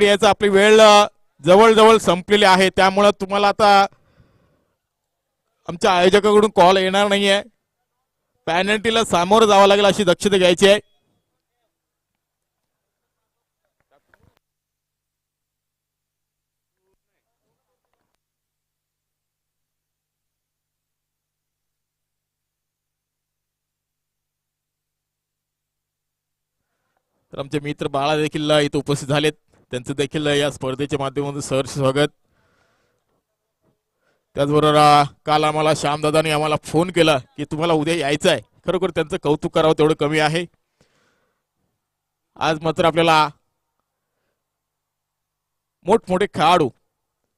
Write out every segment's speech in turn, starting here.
याचा आपली वेळ जवळजवळ संपलेली आहे, त्यामुळे तुम्हाला आता आमच्या आयोजकाकडून कॉल येणार नाहीये. पॅनल्टीला सामोरं जावं लागेल अशी दक्षता घ्यायची आहे. तर आमचे मित्र बाळा देखील इथे उपस्थित झालेत, त्यांचं देखील या स्पर्धेच्या माध्यमातून सहर्ष स्वागत. त्याचबरोबर काल आम्हाला श्यामदादांनी आम्हाला फोन केला की तुम्हाला उद्या यायचं आहे. खरोखर त्यांचं कौतुक करावं तेवढं कमी आहे. आज मात्र आपल्याला मोठमोठे खेळाडू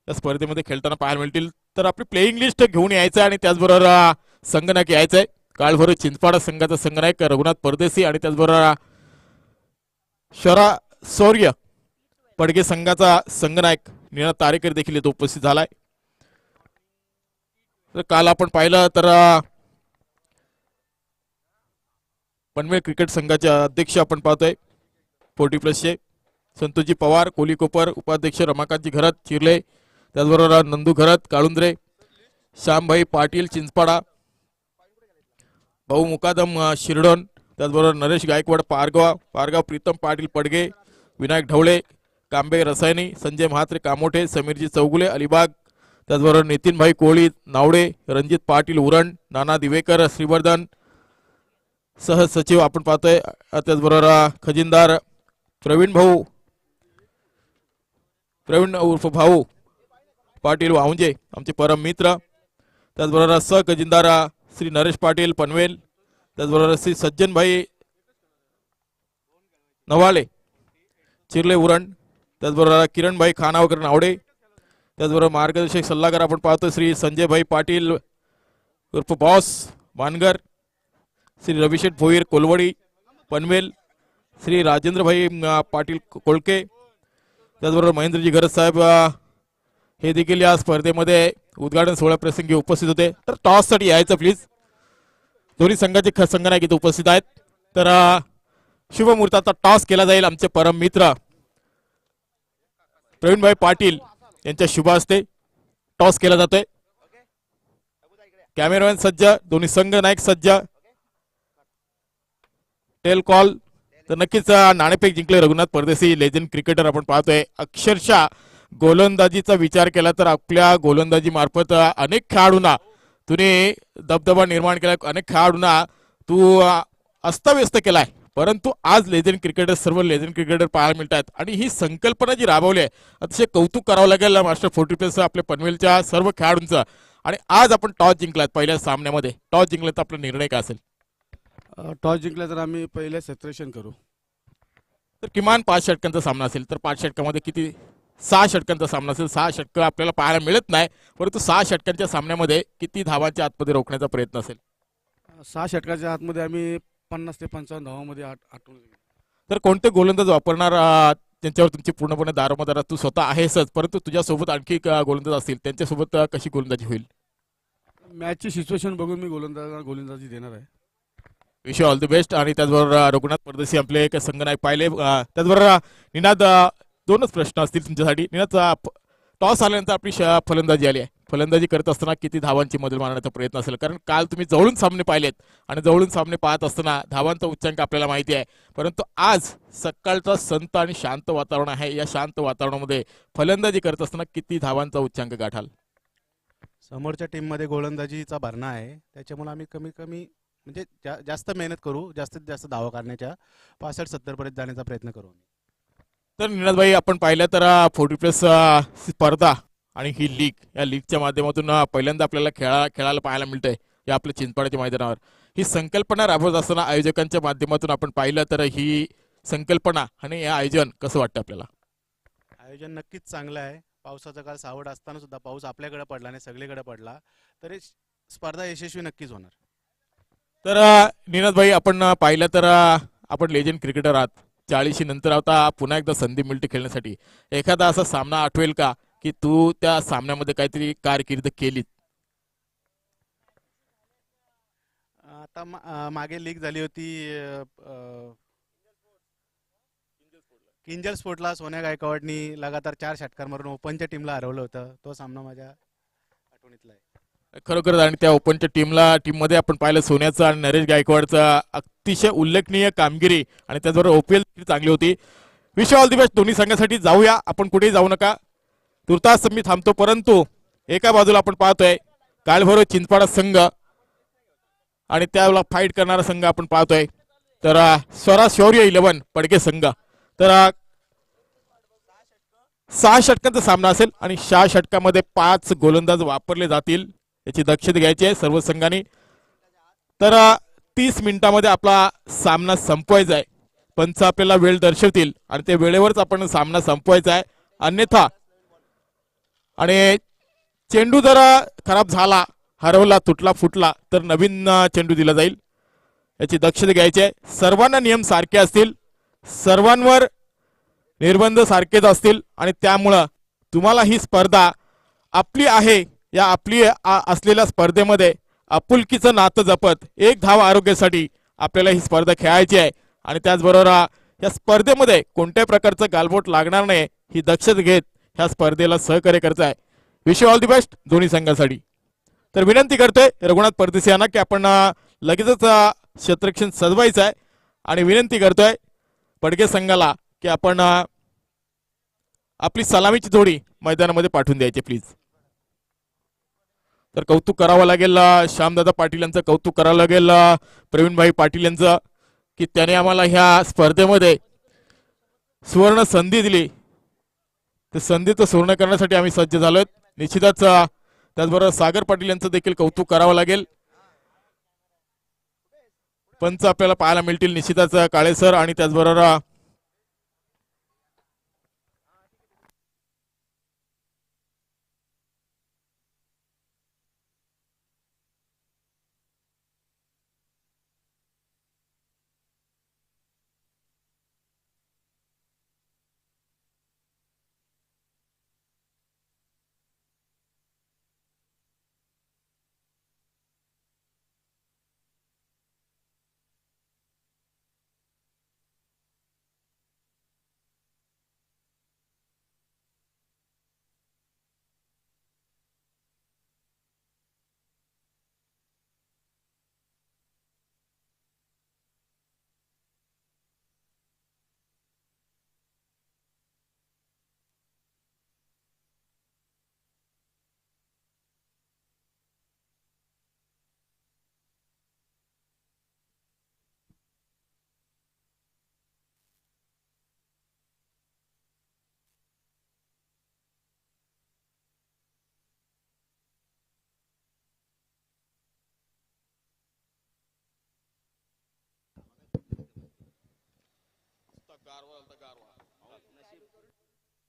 या स्पर्धेमध्ये खेळताना पाहायला मिळतील. तर आपली प्लेइंग लिस्ट घेऊन यायचं आणि त्याचबरोबर संगनायक यायचंय. काळभोर चिंचपाडा संघाचा संगनायक रघुनाथ परदेशी आणि त्याचबरोबर शरा शौर्य पडगे संघाचा संघनायक निळा तारेकर देखील इथे उपस्थित झालाय. तर काल आपण पाहिलं तर पनवेल क्रिकेट संघाचे अध्यक्ष आपण पाहतोय 40+ संतोषजी पवार कोली कोपर, उपाध्यक्ष रमाकांतजी घरत चिरले, त्याचबरोबर नंदू घरत काळुंद्रे, श्यामभाई पाटील चिंचपाडा, भाऊ मुकादम शिरडोन, त्याचबरोबर नरेश गायकवाड पारगाव प्रीतम पाटील पडगे, विनायक ढवळे कांबे रसायनी, संजय म्हात्रे कामोठे, समीरजी चौगुले अलिबाग, त्याचबरोबर नितीनभाई कोळी नावडे, रणजित पाटील उरण, नाना दिवेकर श्रीवर्धन, सहसचिव आपण पाहतोय. त्याचबरोबर खजिनदार प्रवीण उर्फ भाऊ पाटील वाहुंजे आमचे परम मित्र, त्याचबरोबर सहखजिनदार श्री नरेश पाटील पनवेल, त्याचबरोबर श्री सज्जनभाई नवाळे चिरले उरण, त्याचबरोबर किरणभाई खानावकर नावडे, त्याचबरोबर मार्गदर्शक सल्लागार आपण पाहतो श्री संजयभाई पाटील उर्फ बॉस मानगर, श्री रविशेठ भोईर कोलवडी पनवेल, श्री राजेंद्रभाई पाटील कोळके, त्याचबरोबर महेंद्रजी घरत साहेब हे देखील या स्पर्धेमध्ये उद्घाटन सोहळ्या प्रसंगी उपस्थित होते. तर टॉस साठी यायचं प्लीज. दोन्ही संघाचे संघनायक इथे उपस्थित आहेत. तर शुभ मुहूर्ताचा टॉस केला जाईल. आमचे परम मित्र प्रवीणभाई पाटील यांच्या शुभ हस्ते टॉस केला जातोय. कॅमेरामॅन सज्ज, दोन्ही संघ नायक सज्ज, टेल कॉल. तर नक्कीच नाणेफेक जिंकले रघुनाथ परदेशी लेजंड क्रिकेटर आपण पाहतोय. अक्षरशः गोलंदाजीचा विचार केला तर आपल्या गोलंदाजी मार्फत अनेक खेळाडूंना तुम्ही दबदबा निर्माण केला, अनेक खेळाडूंना तू अस्ताव्यस्त केलाय. परंतु आज लेजंड क्रिकेटर सर्व लेजंड क्रिकेटर पाहायला मिळतात आणि ही संकल्पना जी राबवली आहे अतिशय कौतुक करावं लागेल मास्टर 40+ आपल्या पनवेलच्या सर्व खेळाडूंचं. आणि आज आपण टॉस जिंकलात पहिल्या सामन्यामध्ये. टॉस जिंकला तर आपला निर्णय काय असेल? टॉस जिंकला तर आम्ही पहिले क्षेत्ररक्षण करू. तर किमान 5 षटकांचा सामना असेल. तर 5 षटकामध्ये किती? 6 षटकांचा सामना असेल. 6 षटकं आपल्याला पाहायला मिळत नाही, परंतु 6 षटकांच्या सामन्यामध्ये किती धावांच्या आतमध्ये रोखण्याचा प्रयत्न असेल? 6 षटकाच्या आतमध्ये आम्ही 50 ते 55 धावामध्ये आटून. तर कोणते गोलंदाज वापरणार त्यांच्यावर तुमची पूर्णपणे दारोमदार तू स्वतः आहेसच, परंतु तुझ्यासोबत आणखी गोलंदाज असतील त्यांच्यासोबत कशी गोलंदाजी होईल? मॅचची सिच्युएशन बघून मी गोलंदाजी देणार आहे. Wish all the best. आणि त्याचबरोबर रघुनाथ परदेशी आपले एक संघनायक पाहिले. त्याचबरोबर निनाद, दोनच प्रश्न असतील तुमच्यासाठी. निनाद, टॉस आल्यानंतर आपली फलंदाजी आली आहे. फलंदाजी करत असताना किती धावांची मदत मारण्याचा प्रयत्न असेल? कारण काल तुम्ही जवळून सामने पाहिलेत आणि जवळून सामने पाहत असताना धावांचा उच्चांक आपल्याला माहिती आहे, परंतु आज सकाळचा संत आणि शांत वातावरण आहे. या शांत वातावरणामध्ये फलंदाजी करत असताना किती धावांचा उच्चांक गाठाल? समोरच्या टीममध्ये गोलंदाजीचा भरणा आहे, त्याच्यामुळे आम्ही कमी म्हणजे जास्त मेहनत करू, जास्तीत जास्त धावा काढण्याच्या 65-70 पर्यंत जाण्याचा प्रयत्न करू. तर निनादभाई, आपण पाहिलं तर 40+ स्पर्धा आणि ही लीग, या लीगच्या माध्यमातून पहिल्यांदा आपल्याला खेळायला पाहायला मिळतंय या आपल्या चिंचपाड्याच्या मैदानावर. ही संकल्पना राबवत असताना आयोजकांच्या माध्यमातून आपण पाहिलं तर ही संकल्पना आणि हे आयोजन कसं वाटतं आपल्याला? आयोजन नक्कीच चांगलं आहे. पावसाचा काळ सावड असताना सुद्धा पाऊस आपल्याकडे पडला आणि सगळीकडे पडला, तरी स्पर्धा यशस्वी नक्कीच होणार. तर निनादभाई, आपण पाहिलं तर आपण लेजंड क्रिकेटर आहात. 40 नंतर आता पुन्हा एकदा संधी मिळते खेळण्यासाठी. एखादा असा सामना आठवेल का की तू त्या सामन्यामध्ये काहीतरी कारकीर्द केलीत? आता मागे लीग झाली होती किंजल स्पोर्टला सोन्या गायकवाडनी लगातार 4 षटकार मारून ओपनच्या टीमला हरवलं होतं. तो सामना माझ्या आठवणीतला आहे. खरोखर आणि त्या ओपनच्या टीम मध्ये आपण पाहिलं सोन्याचं आणि नरेश गायकवाडचा अतिशय उल्लेखनीय कामगिरी आणि त्याचबरोबर ओपीएल चांगली होती. विश ऑल दी बेस्ट दोन्ही संघासाठी. जाऊया आपण, कुठेही जाऊ नका, तुर्तास मी थांबतो. परंतु एका बाजूला आपण पाहतोय काळभैरव चिंचपाडा संघ आणि त्याला फाईट करणारा संघ आपण पाहतोय तर स्वरा शौर्य 11 पडके संघ. तर 6 षटकांचा सामना असेल आणि 6 षटकामध्ये 5 गोलंदाज वापरले जातील याची दक्षता घ्यायची आहे सर्व संघांनी. तर 30 मिनिटांमध्ये आपला सामना संपवायचा आहे. पंच आपल्याला वेळ दर्शवतील आणि ते वेळेवरच आपण सामना संपवायचा आहे. अन्यथा आणि चेंडू जर खराब झाला, हरवला, तुटला, फुटला तर नवीन चेंडू दिला जाईल याची दक्षता घ्यायची आहे. सर्वांना नियम सारखे असतील, सर्वांवर निर्बंध सारखेच असतील आणि त्यामुळं तुम्हाला ही स्पर्धा आपली आहे. या आपली असलेल्या स्पर्धेमध्ये आपुलकीचं नातं जपत एक धाव आरोग्यासाठी आपल्याला ही स्पर्धा खेळायची आहे आणि त्याचबरोबर या स्पर्धेमध्ये कोणत्याही प्रकारचं गालबोट लागणार नाही ही दक्षता घेत ह्या स्पर्धेला सहकार्य करायचं आहे. विश ऑल दी बेस्ट दोन्ही संघासाठी. तर विनंती करतोय रघुनाथ परदेशी यांना की आपण लगेचच क्षेत्ररक्षण सजवायचं आहे आणि विनंती करतोय पडके संघाला की आपण आपली सलामीची जोडी मैदानामध्ये पाठवून द्यायची प्लीज. तर कौतुक करावं लागेल श्यामदादा पाटील यांचं, कौतुक करावं लागेल प्रवीणभाई पाटील यांचं की त्याने आम्हाला ह्या स्पर्धेमध्ये सुवर्ण संधी दिली. ते संधीचं सुवर्ण करण्यासाठी आम्ही सज्ज झालोय. निश्चितच त्याचबरोबर सागर पाटील यांचं देखील कौतुक करावं लागेल. पंच आपल्याला पाहायला मिळतील निश्चितच काळे सर आणि त्याचबरोबर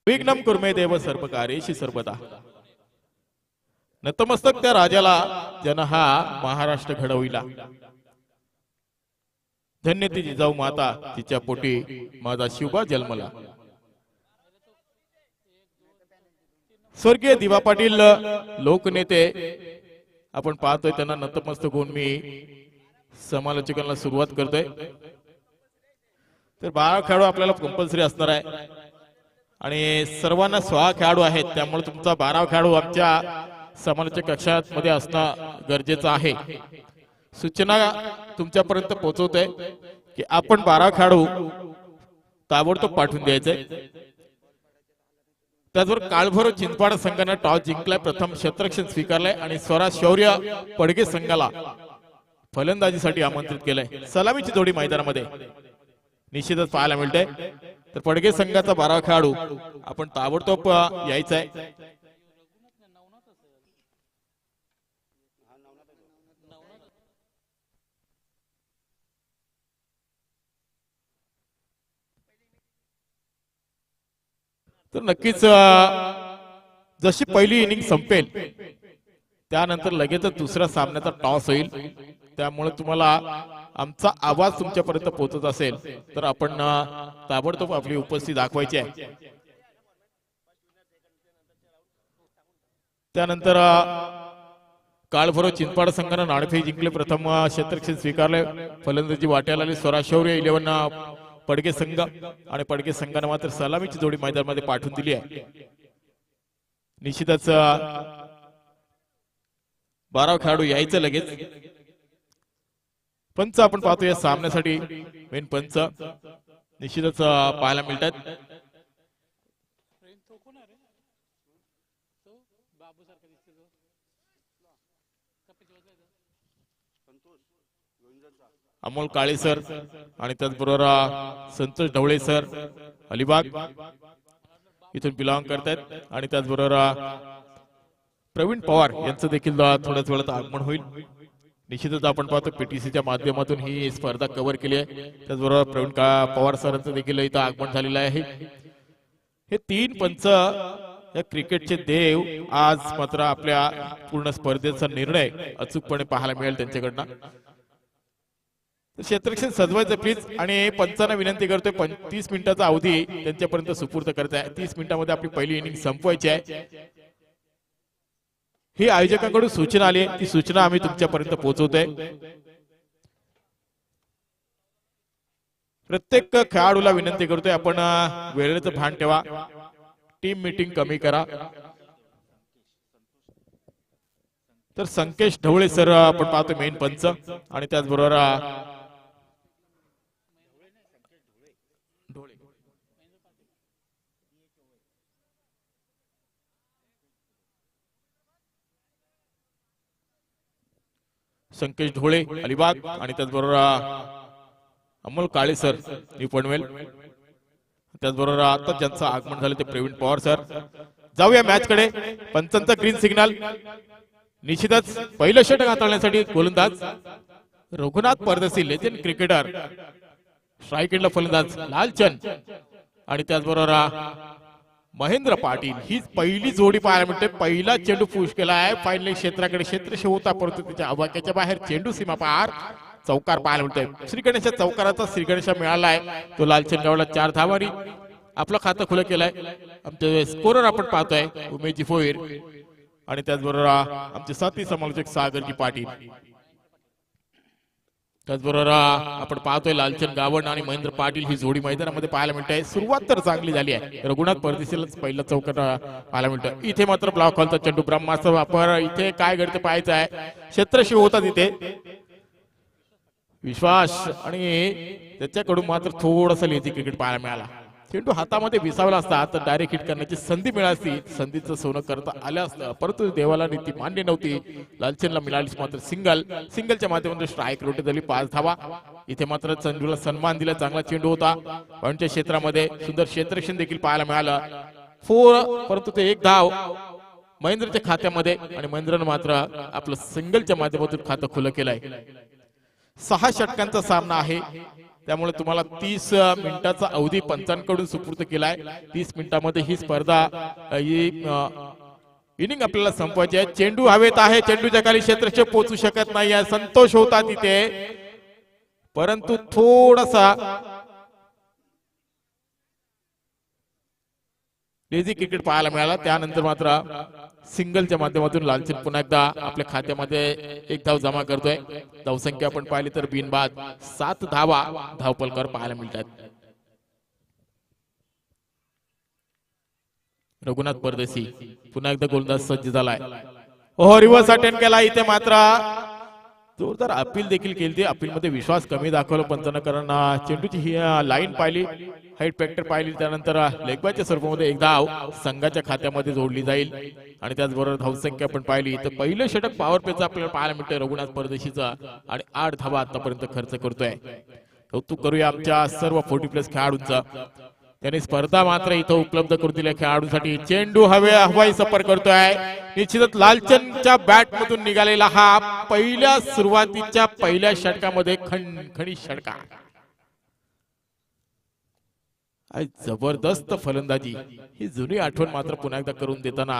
विघ्नम कुर्मे देव सर्वकार्येषु सर्वदा. नतमस्तक त्या राजाला जन हा महाराष्ट्र घडविला. धन्य ती जिजाऊ माता, तिच्या पोटी माझा शिवबा जन्मला. स्वर्गीय दिवा पाटील लोकनेते आपण पाहतोय त्यांना नतमस्तक होऊन मी समालोचकांना सुरुवात करतोय. तर 12 खेळाडू आपल्याला कंपल्सरी असणार आहे आणि सर्वांना 6 खेळाडू आहेत त्यामुळे तुमचा 12 खेळाडू आमच्या समालोचक कक्षात मध्ये असणं गरजेचं आहे. सूचना तुमच्यापर्यंत पोहोचवतोय की आपण 12 खेळाडू ताबडतोब पाठवून द्यायचे. त्याचबरोबर काळभैरव चिंचपाडा संघाने टॉस जिंकलाय, प्रथम क्षेत्ररक्षण स्वीकारलंय आणि स्वरा शौर्य पडके संघाला फलंदाजीसाठी आमंत्रित केलंय. सलामीची जोडी मैदानामध्ये निश्चितच पाहायला मिळते. तर पडके संघाचा 12 खेळाडू आपण ताबडतोब यायचा आहे. तर नक्कीच जशी पहिली इनिंग संपेल त्यानंतर लगेचच दुसऱ्या सामन्याचा टॉस होईल. त्यामुळे तुम्हाला आमचा आवाज तुमच्यापर्यंत पोहोचत असेल तर आपण ताबडतोब आपली उपस्थिती दाखवायची आहे. त्यानंतर काळभैरव चिंचपाडा संघाने नाणेफेक जिंकले, प्रथम क्षेत्ररक्षण स्वीकारले, फलंदाजी वाट्याला आली. स्वरा शौर्य 11 पडगे संघ आणि पडगे संघाने मात्र सलामीची जोडी मैदानामध्ये पाठवून दिली आहे. निश्चितच 12 खेळाडू यायचं लगेच. पंच आपण पाहतो या सामन्यासाठी मेन पंच निश्चितच पाहायला मिळतात. अमोल काळे सर आणि त्याचबरोबर संतोष ढवळे सर अलिबाग इथून बिलॉंग करतात आणि त्याचबरोबर प्रवीण पवार यांचं देखील थोड्याच वेळात आगमन होईल. निश्चितच आपण पाहतो पीटीसीच्या माध्यमातून ही स्पर्धा कव्हर केली आहे. त्याचबरोबर प्रवीण पवार सरांचं देखील इथं आगमन झालेलं आहे. हे 3 पंच या क्रिकेटचे देव आज मात्र आपल्या पूर्ण स्पर्धेचा निर्णय अचूकपणे पाहायला मिळेल त्यांच्याकडनं. क्षेत्ररक्षण सजवायचं प्लीज आणि पंचांना विनंती करतोय 30 मिनिटाचा अवधी त्यांच्यापर्यंत सुपूर्द करताय. 30 मिनिटांमध्ये आपली पहिली इनिंग संपवायची आहे. ही आयोजकांकडून सूचना आली आहे, ती सूचना आम्ही तुमच्यापर्यंत पोहोचवतोय. प्रत्येक खेळाडूला विनंती करतोय आपण वेळेचं भान ठेवा. टीम मीटिंग कमी करा. तर संकेश ढवळे सर आपण पाहतो मेन पंच आणि त्याचबरोबर संकेश ढोळे अलिबाग आणि त्याचबरोबर अमोल काळे सर न्यू पनवेल. त्याचबरोबर आता ज्यांचं आगमन झालं ते प्रवीण पवार सर. जाऊया मॅच कडे. पंचांचा ग्रीन सिग्नल. निश्चितच पहिलं षटक हाताळण्यासाठी गोलंदाज रघुनाथ परदेशी लेजेंड क्रिकेटर. स्ट्राईक एंडला फलंदाज लालचंद आणि त्याचबरोबर महेंद्र पाटील. ही पहिली जोडी पाहायला मिळते. पहिला चेंडू पुश केला आहे फायनल क्षेत्राकडे. क्षेत्रशः होता परंतु त्याच्या आवाक्याच्या बाहेर चेंडू सीमा पार. चौकार पाहायला मिळतोय. श्रीगणेशा चौकाराचा श्रीगणेशा मिळालाय. तो लालचंद गावला 4 धावांनी आपलं खातं खुलं केलंय. आमचे स्कोरर आपण पाहतोय उमेशजी फोईर आणि त्याचबरोबर आमचे साथी समालोचक सागरजी पाटील. त्याचबरोबर आपण पाहतोय लालचंद गावण आणि महेंद्र पाटील ही जोडी मैदानामध्ये पाहायला मिळते. सुरुवात तर चांगली झाली आहे. रघुनाथ परदेशीलाच पहिला चौकार पाहायला मिळतोय. इथे मात्र ब्लॉक हॉलचा चेंडू ब्रह्माचा वापर. इथे काय घडते पाहायचं आहे. क्षेत्रशः होता तिथे विश्वास आणि त्याच्याकडून मात्र थोडासा लेझी क्रिकेट पाहायला मिळाला. चेंडू हातामध्ये विसावला असता तर डायरेक्ट हिट करण्याची संधी मिळाली. संधीचं सोनं करता आलं असतं परंतु देवाला नीती मान्य नव्हती. लालचंदला मिळालीच मात्र सिंगलच्या माध्यमातून स्ट्राईक रोटे झाली 5 धावा. इथे मात्र चंदूला सन्मान दिला. चांगला चेंडू होता. पॉईंटच्या क्षेत्रामध्ये सुंदर क्षेत्ररक्षण देखील पाहायला मिळालं. 4 परंतु ते 1 धाव महेंद्रच्या खात्यामध्ये आणि महेंद्रनं मात्र आपलं सिंगलच्या माध्यमातून खातं खुलं केलंय. 6 षटकांचा सामना आहे. त्यामुळे तुम्हाला 30 मिनिटाचा अवधी पंचांकडून सुपूर्द केलाय. 30 मिनिटांमध्ये ही स्पर्धा इनिंग आपल्याला संपवायची आहे. चेंडू हवेत आहे. चेंडूच्या खाली क्षेत्ररक्षक पोहोचू शकत नाही. संतोष होता तिथे परंतु थोडासा लेझी क्रिकेट पाहायला मिळाला. त्यानंतर मात्र सिंगलच्या माध्यमातून लालचंद पुन्हा एकदा आपल्या खात्यामध्ये 1 धाव जमा करतोय. धावसंख्या आपण पाहिली तर बिनबाद 7 धावा धावपलकर पाहायला मिळतात. रघुनाथ परदेशी पुन्हा एकदा गोलंदाज सज्ज झालाय. ओहो रिव्हर्स अटेम्प्ट केला. इथे मात्र जोरदार अपील देखील केली. अपील मध्ये विश्वास कमी दाखवला पंचांना कारण चेंडूची ही लाईन पाहिली. हाईट फॅक्टर पाहिली. त्यानंतर लेगबायच्या स्वरूपामध्ये 1 धाव संघाच्या खात्यामध्ये जोडली जाईल आणि त्याचबरोबर धावसंख्या आपण पाहिली तर पहिलं षटक पॉवर प्लेचं आपल्याला पाहायला मिळतंय रघुनाथ परदेशीचा आणि 8 धावा आतापर्यंत खर्च करतोय. कौतुक करूया आमच्या सर्व 40+ खेळाडूंचा. त्यांनी स्पर्धा मात्र इथं उपलब्ध करून दिल्या खेळाडूंसाठी. चेंडू हवाई सफर करतोय. निश्चितच लालचंदच्या बॅट मधून निघालेला हा पहिल्या सुरुवातीच्या पहिल्या षटकामध्ये खणखणी षटका. जबरदस्त फलंदाजी. ही जुनी आठवण मात्र पुन्हा एकदा करून देताना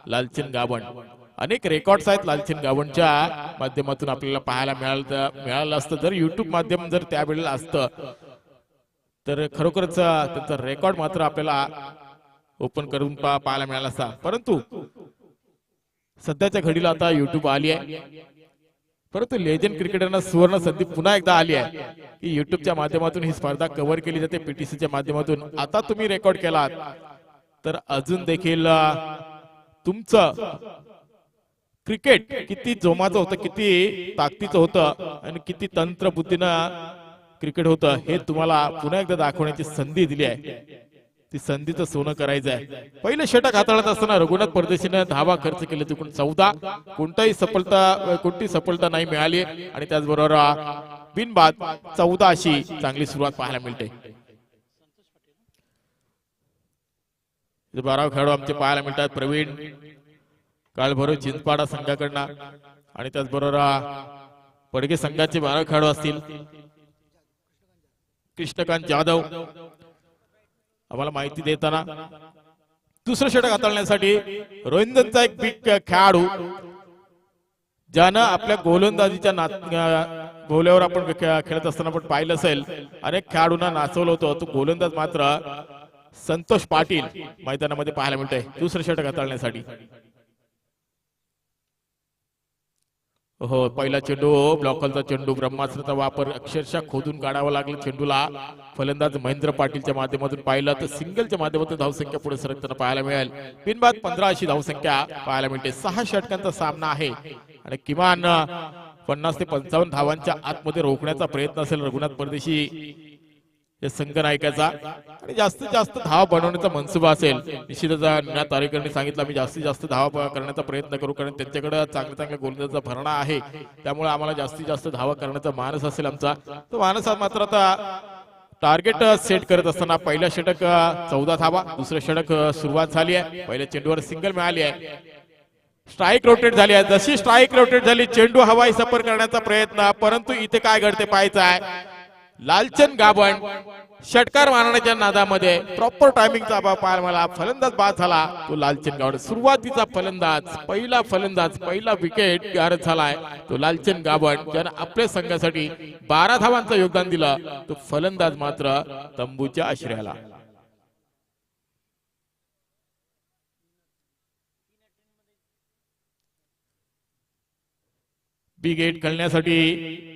लालचंद गावण. अनेक रेकॉर्ड्स आहेत लालचंद गावणच्या माध्यमातून आपल्याला पाहायला मिळालं असतं. जर युट्यूब माध्यम जर त्यावेळेला असतं तर खरोखरच त्यांचा रेकॉर्ड मात्र आपल्याला ओपन करून पाहायला मिळाला असता. परंतु सध्याच्या घडीला आता युट्यूब आली आहे. परंतु लेजंड क्रिकेटरना सुवर्ण संधी पुन्हा एकदा आली आहे की युट्यूबच्या माध्यमातून ही स्पर्धा कव्हर केली जाते, पीटीसीच्या माध्यमातून. आता तुम्ही रेकॉर्ड केलात तर अजून देखील तुमचं क्रिकेट किती जोमाचं होतं, किती ताकदीचं होतं आणि किती तंत्र बुद्धीनं क्रिकेट होतं हे तुम्हाला पुन्हा एकदा दाखवण्याची संधी दिली आहे. ती संधीचं सोनं करायचं आहे. पहिलं षटक हाताळत असताना रघुनाथ परदेशीने धावा खर्च केले, तिकडून 14. कोणती सफलता नाही मिळाली आणि त्याचबरोबर बिनबाद 14 अशी चांगली सुरुवात पाहायला मिळते. 12 खेळाडू आमचे पाहायला मिळतात. प्रवीण काळभैरव चिंचपाडा संघाकडनं आणि त्याचबरोबर पडगे संघाचे 12 खेळाडू असतील. कृष्णकांत जाधव आम्हाला माहिती देताना. दुसरं षटक हाताळण्यासाठी रोहिंदनचा एक बिग खेळाडू ज्यानं आपल्या गोलंदाजीच्या गोल्यावर आपण खेळत असताना आपण पाहिलं असेल अनेक खेळाडूंना नाचवलं होतं, तो गोलंदाज मात्र संतोष पाटील मैदानामध्ये पाहायला मिळतंय दुसरं षटक हाताळण्यासाठी. हो, पहिला चेंडू ब्लॉकलचा चेंडू, ब्रह्मास्त्राचा वापर अक्षरशः खोदून काढावा लागला चेंडूला. फलंदाज महेंद्र पाटीलच्या माध्यमातून पाहिलं तर सिंगलच्या माध्यमातून धावसंख्या पुढे सरकताना पाहायला मिळेल. बिनबाद 15 अशी धावसंख्या पाहायला मिळते. 6 षटकांचा सामना आहे आणि किमान 50 ते 55 धावांच्या आतमध्ये रोखण्याचा प्रयत्न असेल रघुनाथ परदेशी या संघनायकाचा आणि जास्तीत जास्त धावा बनवण्याचा मनसुबा असेल. निश्चितच निनाद तारेकरने सांगितलं आम्ही जास्तीत जास्त धावा करण्याचा प्रयत्न करू, कारण त्यांच्याकडे चांगल्या गोलंदाजाचा भरणा आहे, त्यामुळे आम्हाला जास्तीत जास्त धावा करण्याचा मानस असेल आमचा. तो मानस मात्र आता टार्गेट सेट करत असताना पहिल्या षटक 14 धावा, दुसरं षटक सुरुवात झाली आहे. पहिल्या चेंडूवर सिंगल मिळाली आहे. स्ट्राईक रोटेट झाली आहे. जशी स्ट्राईक रोटेट झाली चेंडू हवाई सफर करण्याचा प्रयत्न, परंतु इथे काय घडते पाहायचं आहे. लालचंद गाभण षटकार मारण्याच्या नादामध्ये प्रॉपर टायमिंगचा अभाव पाहायला मला. फलंदाज बाद झाला तो लालचंद गाभण. सुरुवातीचा फलंदाज पहिला विकेट गारद झालाय तो लालचंद गाभण, ज्याने आपल्या संघासाठी 12 धावांचं योगदान दिलं. तो फलंदाज मात्र तंबूच्या आश्रयाला. बिग 8 खेळण्यासाठी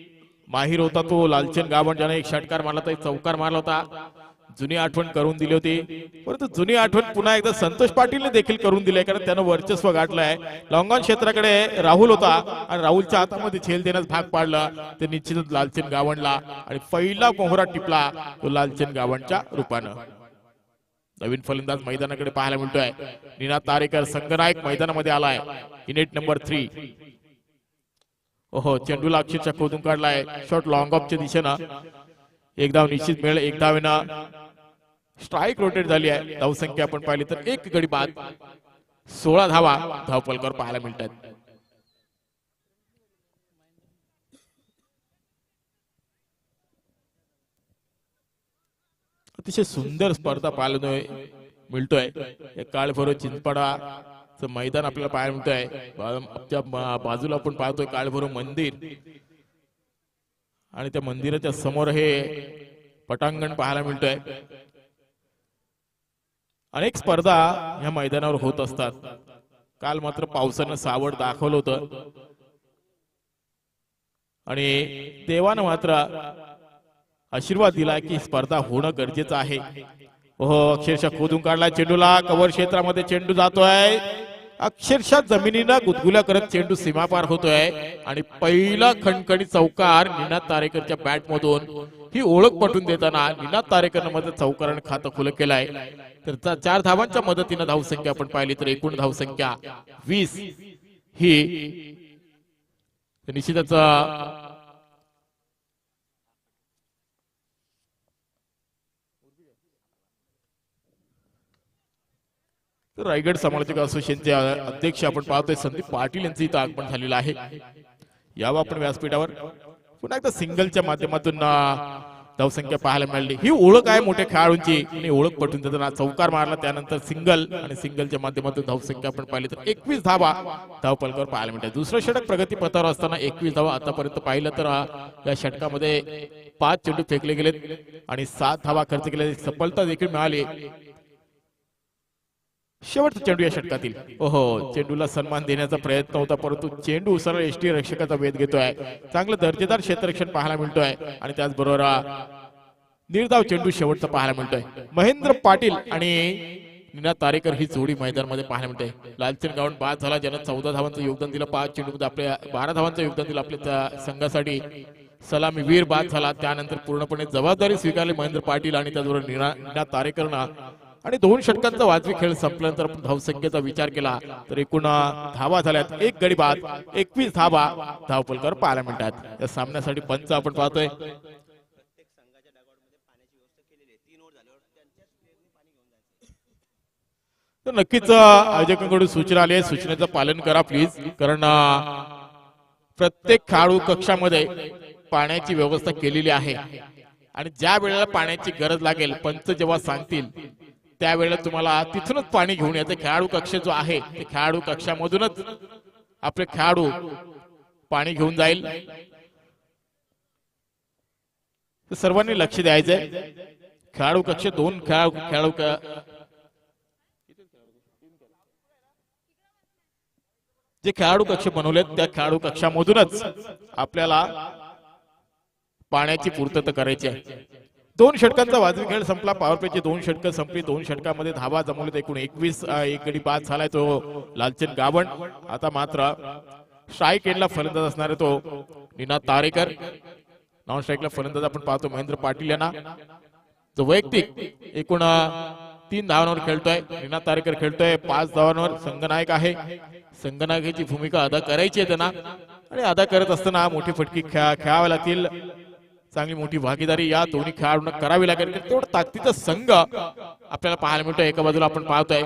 माहिर होता तो लालचंद गाभण, ज्याने एक षटकार मारला होता, एक चौकार मारला होता. जुनी आठवण करून दिली होती, परंतु जुनी आठवण पुन्हा एकदा संतोष पाटीलने देखील करून दिली, कारण त्यानं वर्चस्व गाठलंय. लॉंगॉन क्षेत्राकडे राहुल होता आणि राहुलच्या हातामध्ये झेल देण्यास भाग पाडला ते निश्चितच लालचंद गाभणला आणि पहिला मोहरा टिपला तो लालचंद गाभणच्या रूपानं. नवीन फलंदाज मैदानाकडे पाहायला मिळतोय. निनाद तारेकर संघनायक मैदानामध्ये आलाय. इनेट नंबर 3. ओहो, चेंडूला अक्षरशः खोदून काढलाय. शॉट लॉंग ऑफच्या दिशेनं. एक धाव निश्चित मिळेल. एक धावेनं स्ट्राईक रोटेट झाली आहे. धावसंख्या आपण पाहिली तर एक गडी बाद 16 धावा धावपलकर पाहायला मिळतात. अतिशय सुंदर स्पर्धा पाहायला मिळतोय. काळभैरव चिंचपाडा मैदान आपल्याला पाहायला मिळतोय. बाजूला आपण पाहतोय काळभैरव मंदिर आणि त्या मंदिराच्या समोर हे पटांगण पाहायला मिळतोय. अनेक स्पर्धा या मैदानावर होत असतात. काल मात्र पावसानं सावड दाखवलं होतं आणि देवानं मात्र आशीर्वाद दिला की स्पर्धा होणं गरजेचं आहे. हो, अक्षरशः खोदून काढला चेंडूला. कव्हर क्षेत्रामध्ये चेंडू जातोय. अक्षरशः जमिनीला गुदगुल्या करत चेंडू सीमापार होतोय आणि पहिला खणखणी चौकार निनाद तारेकरच्या बॅट मधून. ही ओळख पटवून देताना निनाद तारेकरनं मध्ये चौकारानं खातं खुलं केलंय. तर 4 धावांच्या मदतीनं धावसंख्या आपण पाहिली तर एकूण धावसंख्या 20 ही निश्चितच रायगड समालोचक असोसिएशनचे अध्यक्ष आपण पाहतोय संदीप पाटील यांचं इथं आगमन झालेलं आहे. यावं आपण व्यासपीठावर. पुन्हा एकदा सिंगलच्या माध्यमातून धावसंख्या पाहायला मिळाली. ही ओळख आहे मोठ्या खेळाडूंची आणि ओळख पटून देताना चौकार मारला, त्यानंतर सिंगल आणि सिंगलच्या माध्यमातून धावसंख्या आपण पाहिली तर 21 धावा धावपलकावर पाहायला मिळतात. दुसरं षटक प्रगती पथावर असताना 21 धावा आतापर्यंत पाहिलं तर या षटकामध्ये 5 चेंडू फेकले गेलेत आणि 7 धावा खर्च केल्या. सफलता देखील मिळाली. शेवटचा चेंडू या षटकातील. ओहो, चेंडूला सन्मान देण्याचा प्रयत्न होता परंतु चेंडू सरळ एसटी रक्षकाचा वेध घेतोय. चांगलं दर्जेदार क्षेत्ररक्षण पाहायला मिळतोय आणि त्याचबरोबर निर्धाव चेंडू शेवटचा पाहायला मिळतोय. महेंद्र पाटील आणि नीना तारेकर ही जोडी मैदानामध्ये पाहायला मिळते. लालचंद गावंड बाद झाला, ज्यानं 14 धावांचं योगदान दिलं. 5 चेंडूमध्ये आपल्या 12 धावांचं योगदान दिलं आपल्या संघासाठी. सलामी वीर बाद झाला, त्यानंतर पूर्णपणे जबाबदारी स्वीकारली महेंद्र पाटील आणि त्याचबरोबर नीना तारेकरना. आणि 2 षटकांचा वाजवी खेळ संपल्यानंतर आपण धावसंख्येचा विचार केला तर एकूण धावा झाल्यात. 1 गडी बाद, 21 धावा धावफलकावर पाहायला मिळतात. या सामन्यासाठी पंच आपण पाहतोय. तर नक्कीच आयोजकांकडून सूचना आली आहे, सूचनेचं पालन करा प्लीज. कारण प्रत्येक खेळाडू कक्षामध्ये पाण्याची व्यवस्था केलेली आहे आणि ज्या वेळेला पाण्याची गरज लागेल पंच जेव्हा सांगतील त्यावेळेला तुम्हाला तिथूनच पाणी घेऊन यायचं. खेळाडू कक्ष जो आहे ते खेळाडू कक्षामधूनच आपले खेळाडू पाणी घेऊन जाईल. तर सर्वांनी लक्ष द्यायचंय. खेळाडू कक्ष 2 खेळाडू जे खेळाडू कक्ष बनवलेत त्या खेळाडू कक्षामधूनच आपल्याला पाण्याची पूर्तता करायची आहे. 2 षटकांचा वाजवी खेळ संपला. पॉवर प्लेची 2 षटकं संपली. 2 षटकामध्ये धावा जमवलेत एकूण 21. 1 गडी बाद झालाय तो लालचंद गावंड. आता मात्र स्ट्राईक एंडला फलंदाज असणारे तो नीना तारेकर. नॉन स्ट्राईकला फलंदाज आपण पाहतो महेंद्र पाटील यांना, जो वैयक्तिक एकूण 3 धावांवर खेळतोय. नीना तारेकर खेळतोय 5 धावांवर. संघनायक आहे, संघनायकाची भूमिका अदा करायची आहे त्यांना आणि अदा करत असताना मोठी फटकी खेळावी लागतील. चांगली मोठी भागीदारी या दोन्ही खेळाडूंना करावी लागेल. तेवढा ताकदीचा संघ आपल्याला पाहायला मिळतोय. एका बाजूला आपण पाहतोय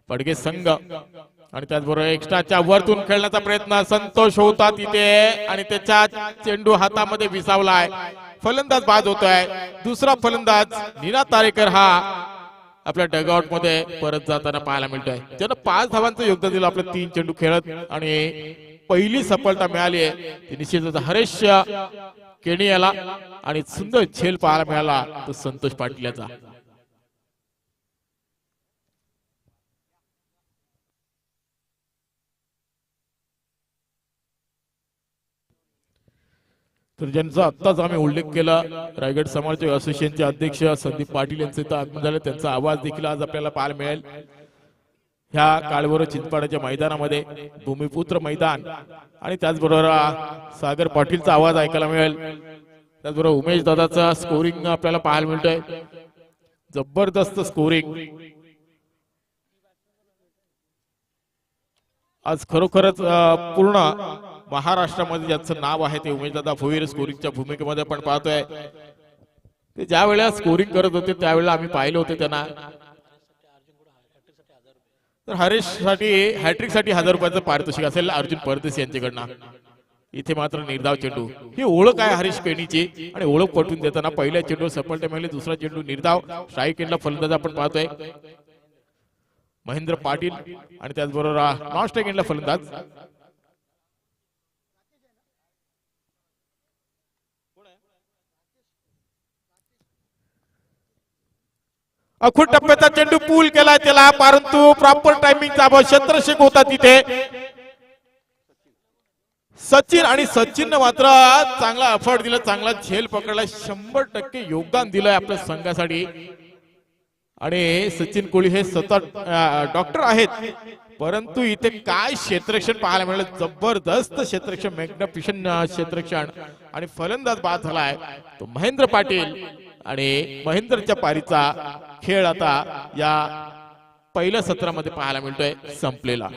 पडगे संघ आणि त्याचबरोबर एक्स्ट्राच्या वरतून खेळण्याचा प्रयत्न संतोष होता तिथे आणि त्याच्या चेंडू हातामध्ये विसावलाय. फलंदाज बाद होतोय. दुसरा फलंदाज नीना तारेकर हा आपल्या डगआउट मध्ये परत जाताना पाहायला मिळतोय. ज्यानं 5 धावांचं योगदान दिलं आपल्या 3 चेंडू खेळत आणि पहिली सफलता मिळाली आहे ती निश्चितच हरेश केणी याला आणि सुंदर झेल पाहायला मिळाला तो संतोष पाटील याचा. तर ज्यांचा आत्ताच आम्ही उल्लेख केला रायगड समाज असोसिएशनचे अध्यक्ष संदीप पाटील यांचे तर आगमन झाले. त्यांचा आवाज देखील आज आपल्याला पाहायला मिळेल. ह्या काळभोर चिंचपाड्याच्या मैदानामध्ये भूमिपुत्र मैदान आणि त्याचबरोबर सागर पाटीलचा आवाज ऐकायला मिळेल. त्याचबरोबर उमेश दादाचा स्कोरिंग आपल्याला पाहायला मिळतोय. जबरदस्त स्कोरिंग आज खरोखरच पूर्ण महाराष्ट्रामध्ये ज्याचं नाव आहे ते उमेशदादा भोईर स्कोरिंगच्या भूमिकेमध्ये आपण पाहतोय. ते ज्या वेळेला स्कोरिंग करत होते त्यावेळेला आम्ही पाहिले होते त्यांना. तर हरेश साठी हॅट्रिक साठी 1000 रुपयाचं पारितोषिक असेल अर्जुन परदेशी यांच्याकडनं. इथे मात्र निर्धाव चेंडू ही ओळख आहे हरीश केणीची आणि ओळख पटवून देताना पहिल्या चेंडूवर सफलता मिळाली. दुसरा चेंडू निर्धाव. स्ट्राईक एंडला फलंदाज आपण पाहतोय महेंद्र पाटील आणि त्याचबरोबर नॉन स्ट्राईक एंडला फलंदाज अखूट टप्प्याचा चेंडू पूल केला त्याला परंतु प्रॉपर टायमिंगचा अभाव. क्षेत्ररक्षक होता तिथे सचिन आणि सचिनने मात्र चांगला एफर्ट दिला, चांगला झेल पकडला. 100% योगदान दिलंय आपल्या संघासाठी. आणि सचिन कोळी हे स्वतः डॉक्टर आहेत परंतु इथे काय क्षेत्ररक्षण पाहायला मिळालं. जबरदस्त क्षेत्ररक्षण, मॅग्निफिशंट क्षेत्ररक्षण आणि फलंदाज बाद झालाय तो महेंद्र पाटील. आणि महेंद्रच्या पारीचा खेळ आता या पहिल्या सत्रामध्ये पाहायला मिळतोय संपलेला.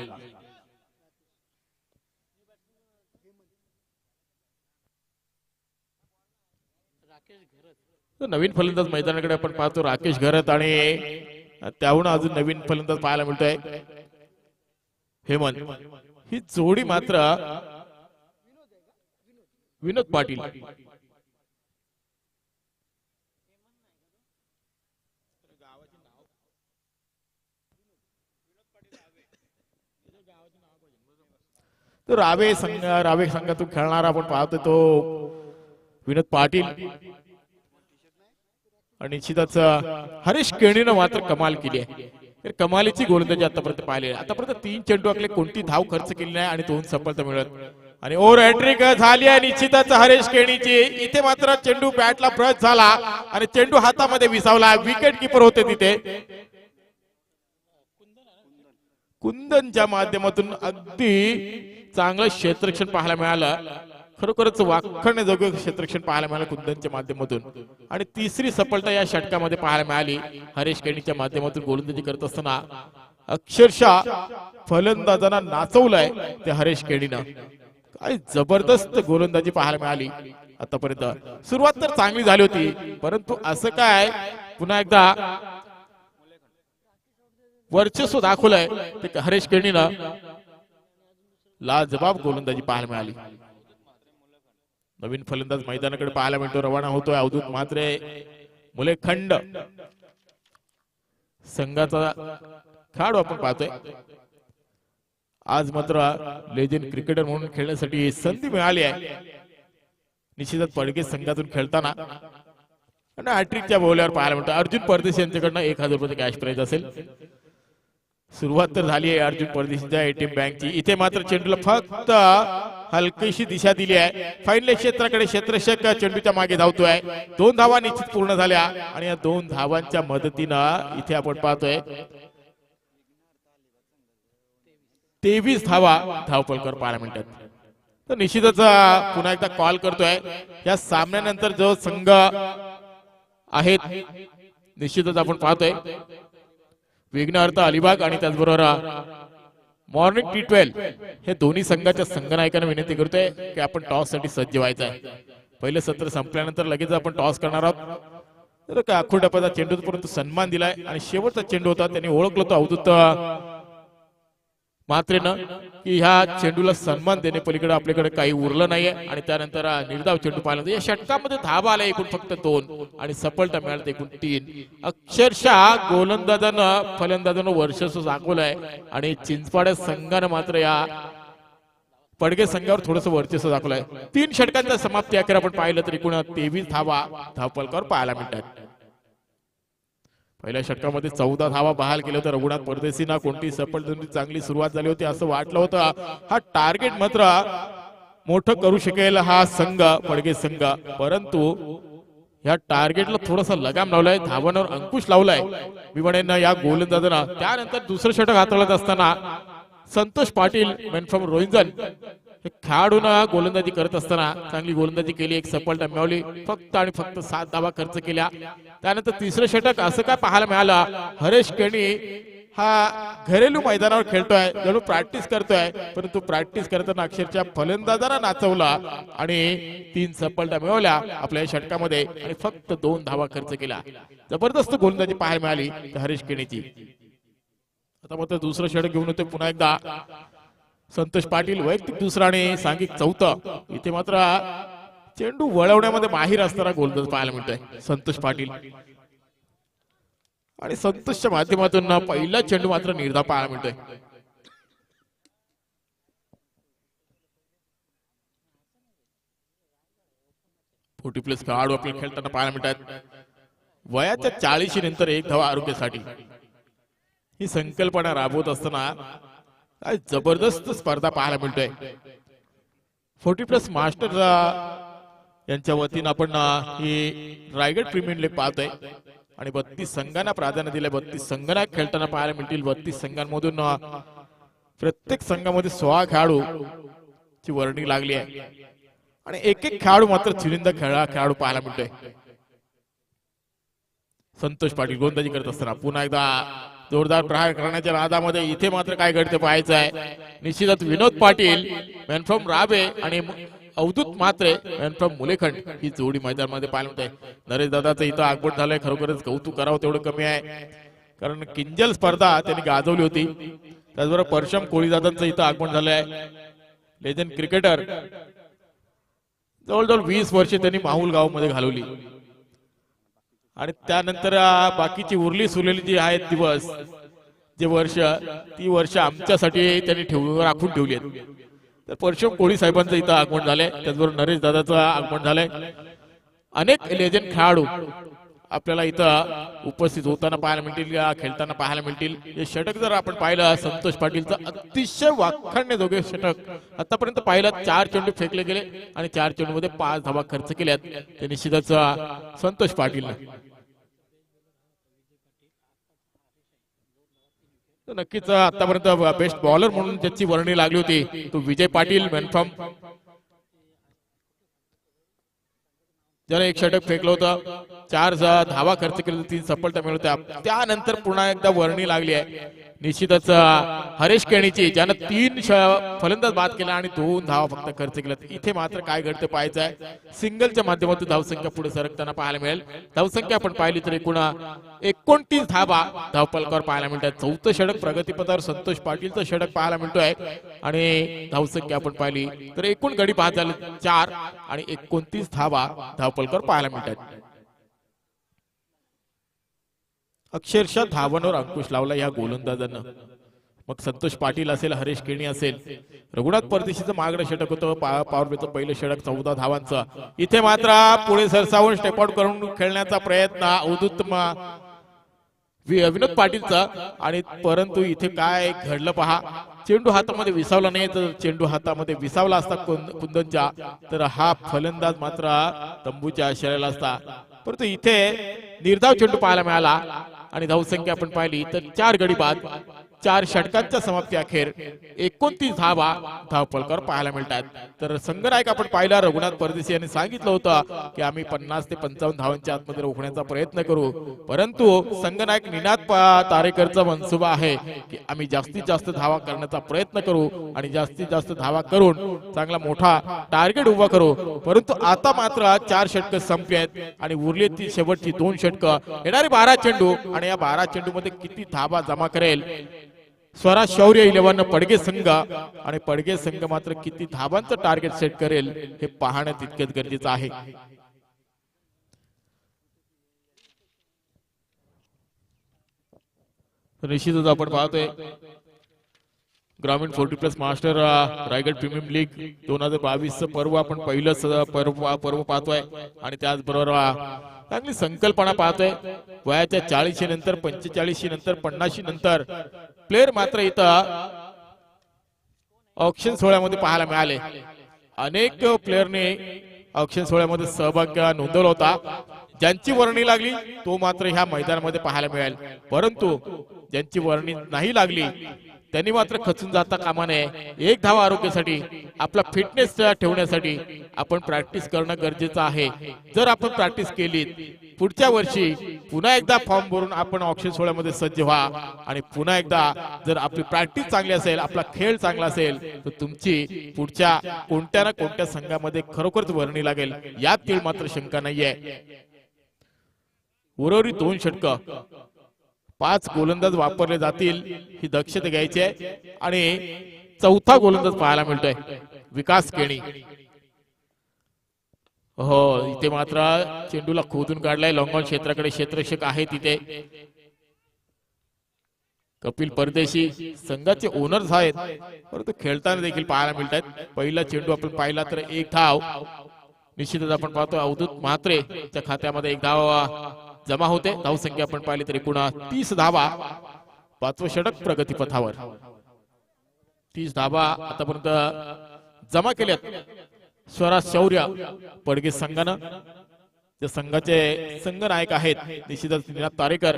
नवीन फलंदाज मैदानाकडे आपण पाहतो राकेश घरत आणि त्याहून अजून नवीन फलंदाज पाहायला मिळतोय हेमंत. ही जोडी मात्र विनोद पाटील तो रावे संघातून खेळणारा आपण पाहतोय तो विनोद पाटील. आणि निश्चितच हरीश केणीनं मात्र कमाल केली आहे. तर कमालीची गोलंदाजी आतापर्यंत पाहिली आहे. आतापर्यंत 3 चेंडू आखले, कोणती धाव खर्च केली नाही आणि 2 सफलता मिळत आणि ओव्हर हॅट्रिक झाली आहे निश्चितच हरेश केणीची. इथे मात्र चेंडू बॅटला ब्रश झाला आणि चेंडू हातामध्ये विसावला. विकेट किपर होते तिथे कुंदनच्या माध्यमातून अगदी चांगलं क्षेत्ररक्षण पाहायला मिळालं. खरोखरच वाखण्याजोगं क्षेत्ररक्षण पाहायला मिळालं कुंदनच्या माध्यमातून. आणि तिसरी सफलता या षटकामध्ये पाहायला मिळाली हरेश केणीच्या माध्यमातून गोलंदाजी करत असताना. अक्षरशः फलंदाजांना नाचवलंय त्या हरेश केणीनं. काय जबरदस्त गोलंदाजी पाहायला मिळाली आतापर्यंत. सुरुवात तर चांगली झाली होती, परंतु असं काय पुन्हा एकदा वर्चस्व दाखवलंय ते हरेश केणीनं. लाजबाब गोलंदाजी पाहायला मिळाली. नवीन फलंदाज मैदानाकडे पाहायला मिळतो, रवाना होतोय अवधूत म्हात्रे. मुलेखंड संघाचा खेळाडू आपण पाहतोय. आज मात्र लेजेंड क्रिकेटर म्हणून खेळण्यासाठी संधी मिळाली आहे निश्चितच पडगे संघातून खेळताना. आणि हॅट्रिकच्या बोल्यावर पाहायला मिळतो. अर्जुन परदेशी यांच्याकडनं 1000 रुपये कॅश प्राइज असेल. सुरुवात तर झाली आहे अर्जुन परदेशीच्या एटीएम बँकची. इथे मात्र चेंडूला फक्त हलकीशी दिशा दिली आहे. फाईनल क्षेत्राकडे क्षेत्ररक्षक चेंडूच्या मागे धावतोय. 2 धावा निश्चित पूर्ण झाल्या आणि या 2 धावांच्या मदतीनं इथे आपण पाहतोय 23 धावा धावपलकर पाहायला मिळतात. तर निश्चितच पुन्हा एकदा कॉल करतोय या सामन्यानंतर जो संघ आहेत निश्चितच आपण पाहतोय विघ्नहर्ता अलिबाग आणि त्याचबरोबर मॉर्निंग T12 हे दोन्ही संघाच्या संघनायकांना विनंती करतोय की आपण टॉस साठी सज्ज व्हायचं आहे. पहिलं सत्र संपल्यानंतर लगेच आपण टॉस करणार आहोत. तर काय अख्खू टप्प्याचा चेंडू परंतु सन्मान दिलाय आणि शेवटचा चेंडू होता त्यांनी ओळखलं होतं अवधूत म्हात्रेनं की ह्या चेंडूला सन्मान देणे पलीकडे आपल्याकडे काही उरलं नाहीये. आणि त्यानंतर निर्धाव चेंडू पाहिला. या षटकामध्ये धावा आल्या एकूण फक्त 2 आणि सफलता मिळाली एकूण 3. अक्षरशः गोलंदाजानं फलंदाजानं वर्चस्व दाखवलंय आणि चिंचपाड्या संघानं मात्र या पडगे संघावर थोडंसं वर्चस्व दाखवलंय. 3 षटकांच्या समाप्ती अखेर आपण पाहिलं तर एकूण 23 धावा धावपलकावर पाहायला मिळतात. पहिल्या षटकामध्ये 14 धावा बहाल केल्या होत्या रघुनाथ परदेशींना. कोणती सफलता चांगली सुरुवात झाली होती असं वाटलं होतं. हा टार्गेट मात्र मोठं करू शकेल हा संघ पडगे संघ, परंतु या टार्गेटला थोडासा लगाम लावलाय, धावांवर अंकुश लावलाय विवणेंना या गोलंदाजांना. त्यानंतर दुसरं षटक हाताळत असताना संतोष पाटील मॅन फ्रॉम रोहिंजन खेळाडूंना गोलंदाजी करत असताना चांगली गोलंदाजी केली. एक सफलता मिळवली. फक्त आणि फक्त 7 धावा खर्च केल्या. त्यानंतर तिसरं षटक असं काय पाहायला मिळालं हरेश केणी हा घरेलू मैदानावर खेळतोय, जणू प्रॅक्टिस करतोय, परंतु प्रॅक्टिस करताना अक्षरशः फलंदाजांना नाचवला आणि 3 सफलता मिळवल्या आपल्या षटकामध्ये आणि फक्त 2 धावा खर्च केल्या. जबरदस्त गोलंदाजी पाहायला मिळाली हरेश केणीची. आता मात्र दुसरं षटक घेऊन होते पुन्हा एकदा संतोष पाटील. वैयक्तिक दुसरा आणि सांघिक चौथं. इथे मात्र चेंडू वळवण्यामध्ये माहीर असणारा गोलंदाज पाहायला मिळतोय संतोष पाटील. आणि संतोषच्या माध्यमातून पहिला चेंडू मात्र निर्धाव पाहायला मिळतोय. फोर्टी प्लस खेळाडू आपल्याला खेळताना पाहायला मिळतात. वयाच्या 40 नंतर 1 धावा आरोग्यासाठी ही संकल्पना राबवत असताना काय जबरदस्त स्पर्धा पाहायला मिळतोय. 40 प्लस मास्टर यांच्या वतीनं आपण ही रायगड प्रीमियर लीग पाहतोय आणि 32 संघांना प्राधान्य दिलंय. 32 संघांना खेळताना पाहायला मिळतील. 32 संघांमधून प्रत्येक संघामध्ये 16 खेळाडू ची वर्णी लागली आहे आणि एक खेळाडू मात्र चिलिंदा खेळाडू पाहायला मिळतोय. संतोष पाटील गोलंदाजी करत असताना पुन्हा एकदा जोरदार प्रहार करण्याच्या नादामध्ये इथे मात्र काय घडते पाहायचं आहे. निश्चितच Vinod Patil man from Rabe आणि अवधूत म्हात्रे मॅन फ्रॉम मुलेखंड ही जोडी मैदानामध्ये पाहायला मिळते. नरेश दादाचं इथं आगमन झालंय. खरोखरच कौतुक करावं तेवढं कमी आहे, कारण किंजल स्पर्धा त्यांनी गाजवली होती. त्याचबरोबर परशम कोळीदादांचं इथं आगमन झालंय. लेजंड क्रिकेटर, जवळजवळ 20 वर्षे त्यांनी माहुल गावामध्ये घालवली आणि त्यानंतर बाकीची उरली सुरलेली जी आहेत दिवस जे वर्ष ती वर्ष आमच्यासाठी त्यांनी राखून ठेवली आहेत. तर परशुराम कोळी साहेबांचं इथं आगमन झालंय. त्याचबरोबर नरेश दादाचं आगमन झालंय. अनेक लेजंड खेळाडू आपल्याला इथं उपस्थित होताना पाहायला मिळतील या खेळताना पाहायला मिळतील. हे षटक जर आपण पाहिलं संतोष पाटीलचं अतिशय वाखाणणे जोगे षटक आतापर्यंत पाहिलं. 4 चेंडू फेकले गेले आणि 4 चेंडूमध्ये 5 धावा खर्च केल्यात ते निश्चितच संतोष पाटील. नक्कीच आतापर्यंत बेस्ट बॉलर म्हणून ज्याची वर्णी लागली होती तो विजय पाटील मॅन फ्रॉम ज्याने एक षटक फेकलं होतं. 4 धावा खर्च केले, 3 सफलता मिळवल्या. त्यानंतर पुन्हा एकदा वर्णी लागली आहे निश्चितच हरेश केणीची ज्यानं 3 फलंदाज बाद केला आणि 2 धावा फक्त खर्च केल्या. इथे मात्र काय घडतं पाहायचं आहे. सिंगलच्या माध्यमातून धावसंख्या पुढे सरकताना पाहायला मिळेल. धावसंख्या आपण पाहिली तर एकूण 29 धावा धावपलकावर पाहायला मिळतात. 4थं षटक प्रगतीपथावर संतोष पाटीलचं षटक पाहायला मिळतोय आणि धावसंख्या आपण पाहिली तर एकूण गडी बाद झाले 4 आणि 29 धावा धावपलकावर पाहायला मिळतात. अक्षरशः धावांवर अंकुश लावला या गोलंदाजांना. मग संतोष पाटील असेल, हरेश केणी असेल, रघुनाथ परदेशीचं मागणं षटक होतं पॉवर प्लेचं पहिलं षटक 14 धावांचं. इथे मात्र पुढे सरसावून स्टेप आउट करून खेळण्याचा प्रयत्न अवधूत विनोद पाटीलचा आणि परंतु इथे काय घडलं पहा. चेंडू हातामध्ये विसावला नाही तर चेंडू हातामध्ये विसावला असता कुंदनच्या तर हा फलंदाज मात्र तंबूच्या आश्रयाला असता. परंतु इथे निर्धाव चेंडू पाहायला मिळाला आणि धावसंख्या आपण पाहिली तर 4 गडी बाद. 4 षटकांच्या समाप्ती अखेर 29 धावा धावपलकावर पाहायला मिळतात. तर संघनायक आपण पाहिला रघुनाथ परदेशी यांनी सांगितलं होतं की आम्ही 50 ते 55 धावांच्या आतमध्ये रोखण्याचा प्रयत्न करू. परंतु संघनायक निनाद तारेकरचा मनसुबा आहे की आम्ही जास्तीत जास्त धावा करण्याचा प्रयत्न करू आणि जास्तीत जास्त धावा करून चांगला मोठा टार्गेट उभा करू. परंतु आता मात्र 4 षटक संपली आहेत आणि उरली ती शेवटची 2 षटकं. येणारे 12 चेंडू आणि या 12 चेंडू मध्ये किती धावा जमा करेल स्वराज शौर्य 11 पडगे संघ आणि पडगे संघ मात्र किती धावांचं टार्गेट सेट करेल हे पाहणं तितकेच गरजेचं आहे. निश्चितच आपण पाहतोय ग्रामीण 40+ मास्टर रायगड प्रीमियम लीग 2022 पर्व आपण पहिलं पर्व पाहतोय आणि त्याचबरोबर चांगली संकल्पना पाहतोय. वयाच्या 40 नंतर 45 नंतर 50 नंतर प्लेयर मात्र इथं ऑक्शन सोहळ्यामध्ये पाहायला मिळाले. अनेक प्लेयरने ऑक्शन सोहळ्यामध्ये सहभाग नोंदवला होता. ज्यांची वर्णी लागली तो मात्र ह्या मैदानामध्ये पाहायला मिळेल. परंतु ज्यांची वर्णी नाही लागली त्यांनी मात्र खचून जाता कामा नये. 1 धावा आरोग्यासाठी आपला फिटनेस ठेवण्यासाठी आपण प्रॅक्टिस करणं गरजेचं आहे. जर आपण प्रॅक्टिस केली पुढच्या वर्षी पुन्हा एकदा फॉर्म भरून आपण ऑक्शन सोहळ्यामध्ये सज्ज व्हा आणि पुन्हा एकदा जर आपली प्रॅक्टिस चांगली असेल, आपला खेळ चांगला असेल तर तुमची पुढच्या कोणत्या ना कोणत्या संघामध्ये खरोखरच वर्णी लागेल यात तीळ मात्र शंका नाहीये. उर्वरित 2 षटकं 5 गोलंदाज वापरले जातील ही दक्षता घ्यायची आहे आणि 4था गोलंदाज पाहायला मिळतोय विकास केणी. हो इथे मात्र चेंडूला खोदून काढलाय. लॉंगऑन क्षेत्राकडे क्षेत्ररक्षक आहे तिथे. कपिल परदेशी संघाचे ओनर्स आहेत परंतु खेळताना देखील पाहायला मिळतात. पहिला चेंडू आपण पाहिला तर 1 धाव निश्चितच आपण पाहतो अवधूत म्हात्रेच्या खात्यामध्ये 1 धाव जमा होते. धावसंख्या आपण पाहिली तर एकूण 30 धावा. 5वं षटक प्रगतीपथावर 30 धावा आतापर्यंत जमा केल्यात स्वराज शौर्य पडगे संघानं. त्या संघाचे संघनायक आहेत निश्चितच निनाद तारेकर.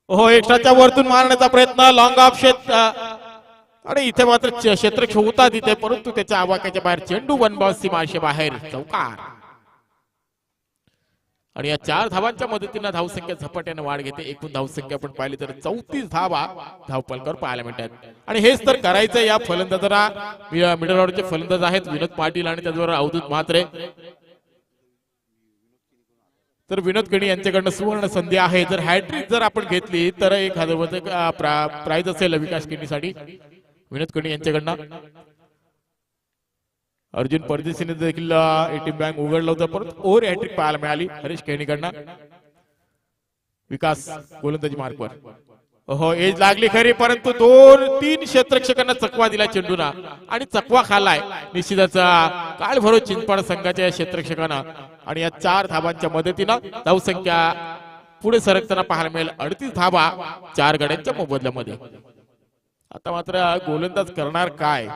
हो एक्स्ट्राच्या वरतून मारण्याचा प्रयत्न लॉंग ऑफ आणि इथे मात्र क्षेत्ररक्षक होता तिथे परंतु त्याच्या आवाक्याच्या बाहेर चेंडू 1 बॉल सीमाशे बाहेर चौकार. आणि या 4 धावांच्या मदतीने धावसंख्या झपाट्याने वाढ घेते. एकूण धावसंख्या आपण पाहिली तर 34 धावा धावपलकावर पाहायला मिळतात. आणि हेच तर करायचं या फलंदाजांना. मिडल ऑर्डरचे फलंदाज आहेत विनोद पाटील आणि त्याचबरोबर अवधूत म्हात्रे. तर विनोद केणी यांच्याकडनं सुवर्ण संधी आहे. जर हॅट्रिक जर आपण घेतली तर 1000 प्राइज असेल विकास केणीसाठी विनोद केणी यांच्याकडनं. अर्जुन परदेशीने देखील एटीएम बँक उघडलं होतं परंतु ओव्हर हॅट्रिक पाहायला मिळाली हरीश केणीकडनं. विकास गोलंदाजी मार्कवर हो एज लागली खरी, परंतु 2-3 क्षेत्ररक्षकांना चकवा दिला चेंडूना आणि चकवा खाल्लाय निश्चितच काळभोर चिंचपाड संघाच्या या क्षेत्ररक्षकांना. आणि या 4 धाबांच्या मदतीनं धावसंख्या पुढे सरकताना पाहायला मिळेल. 38 धाबा 4 गड्यांच्या मोबदल्यामध्ये. आता मात्र गोलंदाज करणार काय,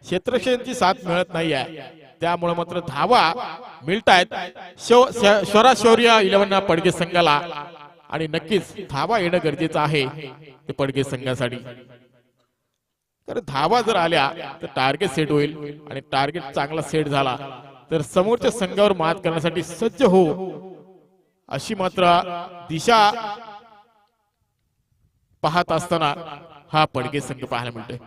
क्षेत्ररक्षकांची साथ मिळत नाहीये, त्यामुळे मात्र धावा मिळतायत शौर्य 11 पडगे संघाला. आणि नक्कीच धावा येणं गरजेचं आहे ते पडगे संघासाठी. तर धावा जर आल्या तर टार्गेट सेट होईल आणि टार्गेट चांगला सेट झाला तर समोरच्या संघावर मात करण्यासाठी सज्ज हो अशी मात्र दिशा पाहत असताना हा पडगे संघ पाहायला मिळतोय.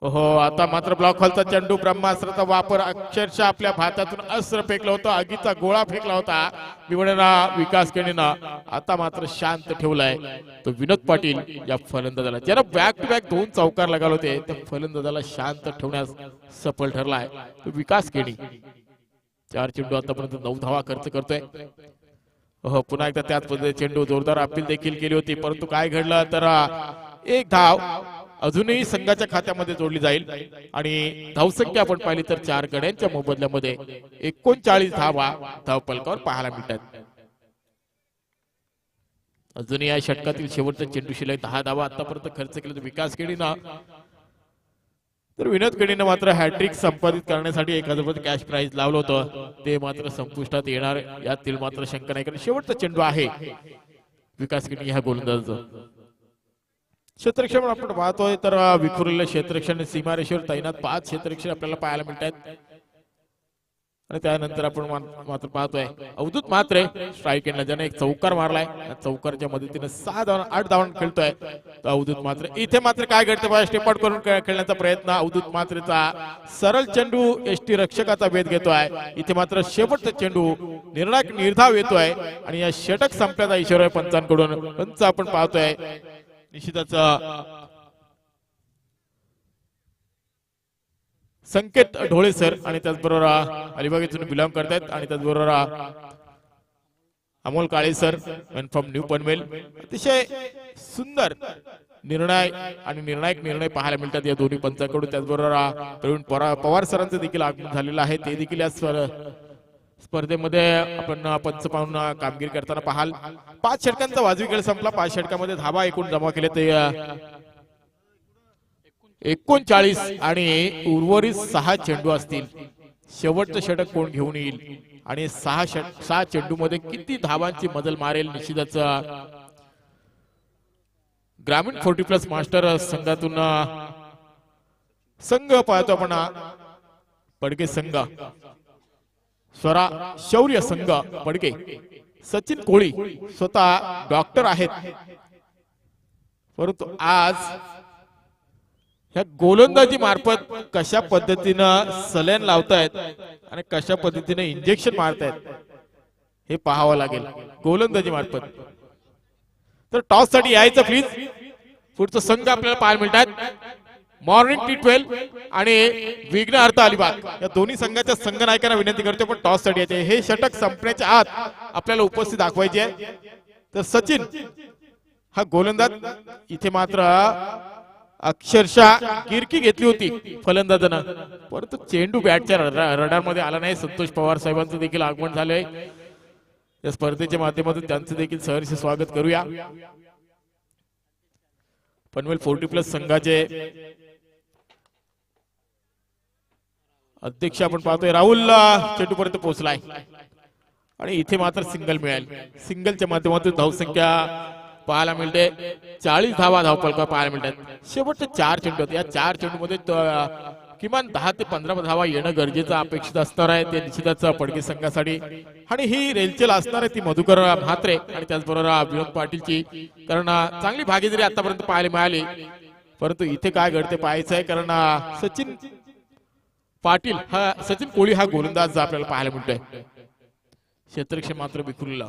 हो आता मात्र ब्लॉक हॉलचा चेंडू ब्रह्मास्त्राचा वापर अक्षरशः आपल्या भातातून अस्त्र फेकला होता, आगीचा गोळा फेकला होता विकास केणीनं. आता मात्र शांत ठेवलाय तो विनोद पाटील या फलंदाजाला, ज्याला बॅक टू बॅक 2 चौकार लगावले होते त्या फलंदाजाला शांत ठेवण्यास सफल ठरलाय तो विकास केणी. 4 चेंडू आतापर्यंत 9 धावा खर्च करतोय. हो पुन्हा एकदा त्याच पद्धतीने चेंडू जोरदार अपील देखील केली होती, परंतु काय घडलं तर 1 धाव अजूनही संघाच्या खात्यामध्ये जोडली जाईल. आणि धावसंख्या आपण पाहिली तर 4 गड्यांच्या मोबदल्यामध्ये 39 धावा धावफलकावर पाहायला मिळतात. अजूनही या षटकातील शेवटचा चेंडू शिल्लक 10 धावा आतापर्यंत खर्च केले तर विकास केणीनं. तर विनोद केणीनं मात्र हॅट्रिक संपादित करण्यासाठी 1000 रुपये कॅश प्राइज लावलं होतं, ते मात्र संपुष्टात येणार यातील मात्र शंका नाही, कारण शेवटचा चेंडू आहे विकास केणी ह्या गोलंदाजाचा. क्षेत्ररक्षण आपण पाहतोय तर विखुरलेलं क्षेत्ररक्षण सीमारेषेवर तैनात 5 क्षेत्ररक्षण आपल्याला पाहायला मिळतात. आणि त्यानंतर आपण मात्र पाहतोय अवधूत मात्र स्ट्राईक एंडला ज्याने एक चौकार मारलाय, चौकारच्या मदतीने 8 धावांना खेळतोय अवधूत मात्र. इथे मात्र काय घडतं स्टेप आउट करून खेळण्याचा प्रयत्न अवधूत मात्रेचा, सरळ चेंडू एसटी रक्षकाचा वेध घेतोय. इथे मात्र शेवटचा चेंडू निर्णायक निर्धाव येतोय आणि या षटक संपल्याचा इशारा पंचांकडून. पंच आपण पाहतोय निश्चितच संकेत ढोळे सर आणि त्याचबरोबर अलिबाग येथून बिलॉंग करतायत आणि त्याचबरोबर Amol Kale sir from new Panvel. अतिशय सुंदर निर्णय आणि निर्णायक निर्णय पाहायला मिळतात या दोन्ही पंचांकडून. त्याचबरोबर प्रवीण पवार सरांचं देखील आगमन झालेलं आहे, ते देखील या स्पर्धेमध्ये आपण पंच पाहून कामगिरी करताना पाहाल. 5 षटकांचा वाजवी खेळ संपला. 5 षटकामध्ये धावा एकूण जमा केले ते 39 आणि उर्वरित 6 चेंडू असतील. शेवटचं षटक कोण घेऊन येईल आणि 6 चेंडू मध्ये किती धावांची मजल मारेल निश्चितच ग्रामीण 40+ मास्टर संघातून संघ पाहतो आपण पडगे संघ, शौर्य संघ पडगे. सचिन कोळी स्वतः डॉक्टर आहेत, परंतु आज ह्या गोलंदाजी मार्फत कशा पद्धतीनं सलाईन लावतायत आणि कशा पद्धतीने इंजेक्शन मारतायत हे पाहावं लागेल गोलंदाजी मार्फत. तर टॉस साठी यायचं प्लीज. पुढचं संघ आपल्याला पाहायला मिळतात मॉर्निंग T12 आणि विघ्नहर्ता अलिबाग या दोन्ही संघाच्या संघ नायकांना विनंती करतो पण टॉस साठी यायचे. हे षटक संपण्याच्या आत आपल्याला उपस्थित दाखवायची आहे. तर सचिन हा गोलंदाज इथे मात्र अक्षरशः किरकी घेतली होती फलंदाजानं, परंतु चेंडू बॅटच्या रडार मध्ये आला नाही. संतोष पवार साहेबांचं देखील आगमन झालंय या स्पर्धेच्या माध्यमातून, त्यांचं देखील सहर्ष स्वागत करूया. पनवेल 40+ संघाचे अध्यक्ष आपण पाहतोय राहुल चेंडू पर्यंत पोहोचलाय आणि इथे मात्र सिंगल मिळेल. सिंगलच्या माध्यमातून धावसंख्या पाहायला मिळते 40 धावा धावफलकावर पाहायला मिळतात. शेवटचे 4 चेंडू आहेत, या 4 चेंडू मध्ये किमान 10 ते 15 धावा येणं गरजेचं अपेक्षित असणार आहे ते निश्चितच पडगे संघासाठी. आणि ही रेलचेल असणार आहे ती मधुकर म्हात्रे आणि त्याचबरोबर विनोद पाटीलची, कारण चांगली भागीदारी आतापर्यंत पाहायला मिळाली. परंतु इथे काय घडते पाहायचं आहे, कारण सचिन कोळी हा गोलंदाज आपल्याला पाहायला मिळतोय. क्षेत्ररक्षण मात्र विखुरलेला.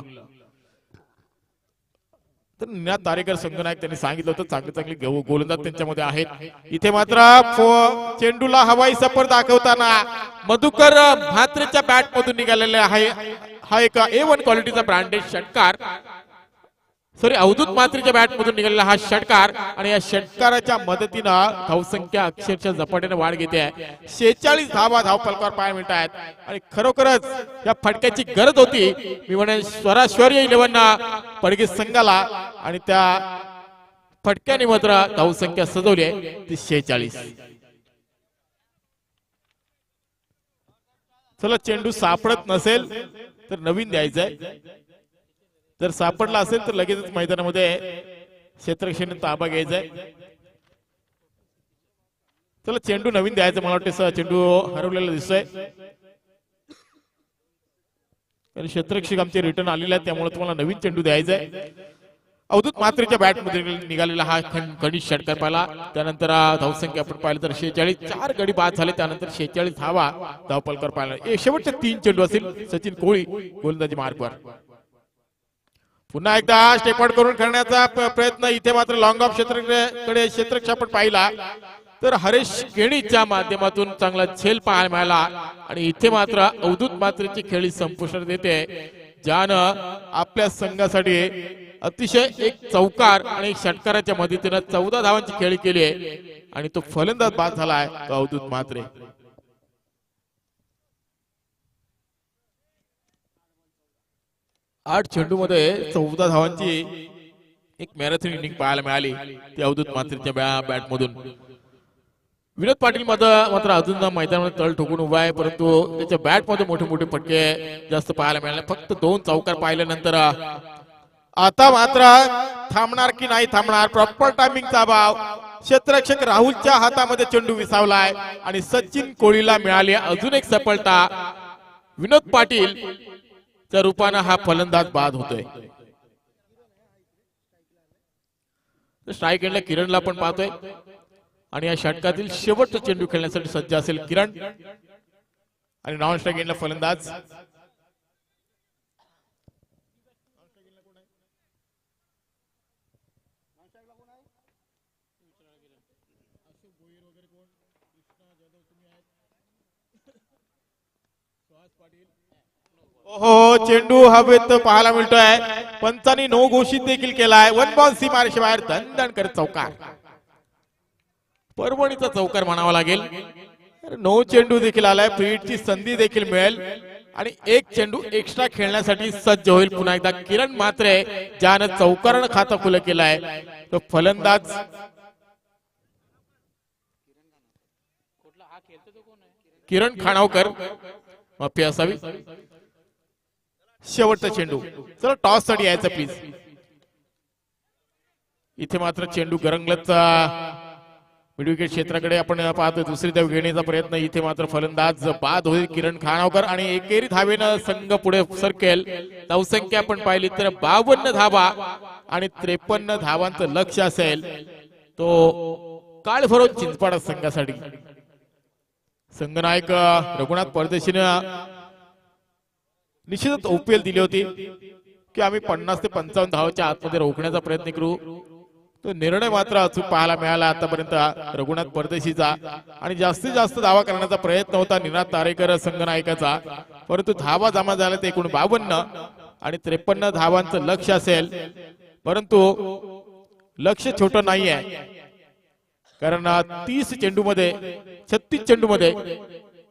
तर निनाद तारेकर संघनायक त्यांनी सांगितलं होतं चांगले गोलंदाज त्यांच्यामध्ये आहेत. इथे मात्र चेंडूला हवाई सफर दाखवताना मधुकर म्हात्रेच्या बॅट मधून निघालेला आहे. हा एक A1 क्वालिटीचा ब्रँडेड षटकार सॉरी अवधूत मात्रेच्या बॅट मधून निघालेला हा षटकार आणि या षटकाराच्या मदतीनं धावसंख्या अक्षरशः झपाट्याने वाढ घेते आहे. 46 धावा धावफलकावर पाहायला मिळत आहेत आणि खरोखरच या फटक्याची गरज होती. मी म्हणेन स्वराश्वरी 11 पडगे संघाला आणि त्या फटक्याने मात्र धावसंख्या सजवली आहे ती 46. चला चेंडू सापडत नसेल तर नवीन द्यायचंय, जर सापडला असेल तर लगेचच मैदानामध्ये क्षेत्ररक्षण ताबा घ्यायचाय. चला चेंडू नवीन द्यायचा, मला वाटतं चेंडू हरवलेला दिसतोय आणि क्षेत्ररक्षक आमचे रिटर्न आलेले आहेत त्यामुळे तुम्हाला नवीन चेंडू द्यायचा आहे. अवधूत मात्रेच्या बॅट मध्ये निघालेला हा खंडित षटकार पाहिला. त्यानंतर धावसंख्या आपण पाहिलं तर 46, 4 गडी बाद झाले. त्यानंतर 46 धावा धावफलकावर पाहिला. शेवटचे 3 चेंडू असतील सचिन कोळी गोलंदाजी मार्कवर. पुन्हा एकदा स्टेप आउट करून खेळण्याचा प्रयत्न. इथे मात्र लॉंग ऑफ क्षेत्राकडे क्षेत्ररक्षक आपण पाहिला तर हरेश केणीच्या माध्यमातून चांगला झेल पाहायला मिळाला आणि इथे मात्र अवधूत मात्रेची खेळी संपुष्टात येते, ज्यानं आपल्या संघासाठी अतिशय एक चौकार आणि एक षटकाराच्या मदतीने 14 धावांची खेळी केली आहे आणि तो फलंदाज बाद झालाय अवधूत मात्रे. 8 चेंडू मध्ये 14 धावांची एक मॅरेथॉन इनिंग पाहायला मिळाली ती अवधूत मात्रेच्या बॅट मधून. विनोद पाटील मात्र अजून मैदानामध्ये तळ ठोकून उभा आहे, परंतु त्याच्या बॅट मध्ये मोठे मोठे फटके जास्त पाहायला मिळाले. फक्त 2 चौकार पाहिल्यानंतर आता मात्र थांबणार की नाही थांबणार, प्रॉपर टायमिंगचा अभाव. क्षेत्ररक्षक राहुलच्या हातामध्ये चेंडू विसावलाय आणि सचिन कोळीला मिळाली अजून एक सफलता. विनोद पाटील च्या रूपानं हा फलंदाज बाद होतोय. स्ट्राईक एंडला किरणला पण पाहतोय आणि या षटकातील शेवटचा चेंडू खेळण्यासाठी सज्ज असेल किरण आणि नॉन स्ट्राईक एंडला फलंदाज हो. चेंडू हवेत पाहायला मिळतोय. पंचांनी नो घोषित देखील केलाय. 1 बॉल सीमारेषे बाहेर दणदण करत चौकार. परभणीचा चौकार म्हणावा लागेल. 9 चेंडू देखील आलाय. फ्रीडची संधी देखील मिळेल आणि 1 चेंडू एक्स्ट्रा खेळण्यासाठी सज्ज होईल पुन्हा एकदा किरण मात्रे, ज्यानं चौकारानं खातं खुलं केलंय. तो फलंदाज किरण खाणावकर माफी असावी. शेवटचा चेंडू. चला टॉस साठी यायचं प्लीज. इथे मात्र चेंडू गरंगलचा मिड विकेट क्षेत्राकडे आपण पाहतो. दुसरी धाव घेण्याचा प्रयत्न. इथे मात्र फलंदाज बाद होईल किरण खानावकर आणि एकेरी धावेनं संघ पुढे सरकेल. धावसंख्या आपण पाहिली तर 52 धावा आणि 53 धावांचं लक्ष असेल तो काळभैरव चिंचपाडा संघासाठी. संघनायक रघुनाथ परदेशीनं निश्चितच ओपीएल दिली होती की आम्ही 50 ते 55 धावाच्या आतमध्ये रोखण्याचा प्रयत्न करू. तो निर्णय मात्र अचूक पाहायला मिळाला आतापर्यंत रघुनाथ परदेशीचा आणि जास्तीत जास्त धावा करण्याचा प्रयत्न होता निनाद तारेकर संघनायकाचा, परंतु धावा जमा झाल्या ते एकूण 52 आणि 53 धावांचं लक्ष असेल. परंतु लक्ष छोटं नाही आहे, कारण 30 चेंडू मध्ये 36 चेंडू मध्ये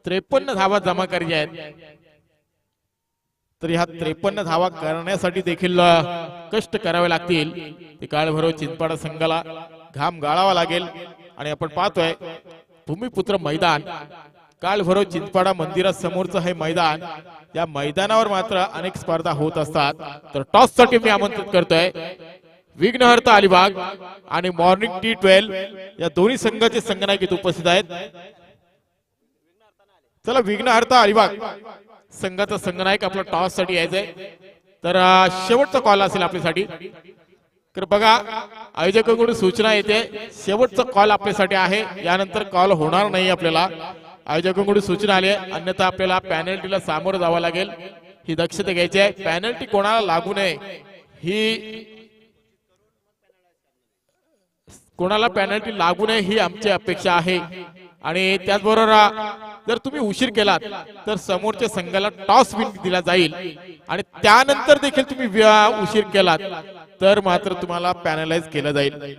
53 धावा जमा करायच्या आहेत. तर ह्या 53 धावा करण्यासाठी देखील कष्ट करावे लागतील. ते काळभैरव चिंचपाडा संघाला घाम गाळावा लागेल आणि आपण पाहतोय भूमिपुत्र मैदान काळभैरव चिंचपाडा मंदिरासमोरचं हे मैदान. या मैदानावर मात्र अनेक स्पर्धा होत असतात. तर टॉस साठी मी आमंत्रित करतोय विघ्नहर्ता अलिबाग आणि मॉर्निंग T12 या दोन्ही संघाचे संघनायक इथे उपस्थित आहेत. चला विघ्नहर्ता अलिबाग संघाचा संघनायक आपला टॉस साठी यायचंय. तर शेवटचा कॉल असेल आपल्यासाठी. तर बघा आयोजकांकडून सूचना येते शेवटचा कॉल आपल्यासाठी आहे, यानंतर कॉल होणार नाही आपल्याला. आयोजकांकडून सूचना आली आहे, अन्यथा आपल्याला पॅनल्टीला सामोरं जावं लागेल. ही दक्षता घ्यायची आहे. पॅनल्टी कोणाला लागू नये ही आमची अपेक्षा आहे. आणि त्याचबरोबर जर तुम्ही उशीर केलात तर समोरच्या संघाला टॉस विन दिला जाईल आणि त्यानंतर देखील तुम्ही उशीर केलात तर मात्र तुम्हाला पॅनलाइज केलं जाईल.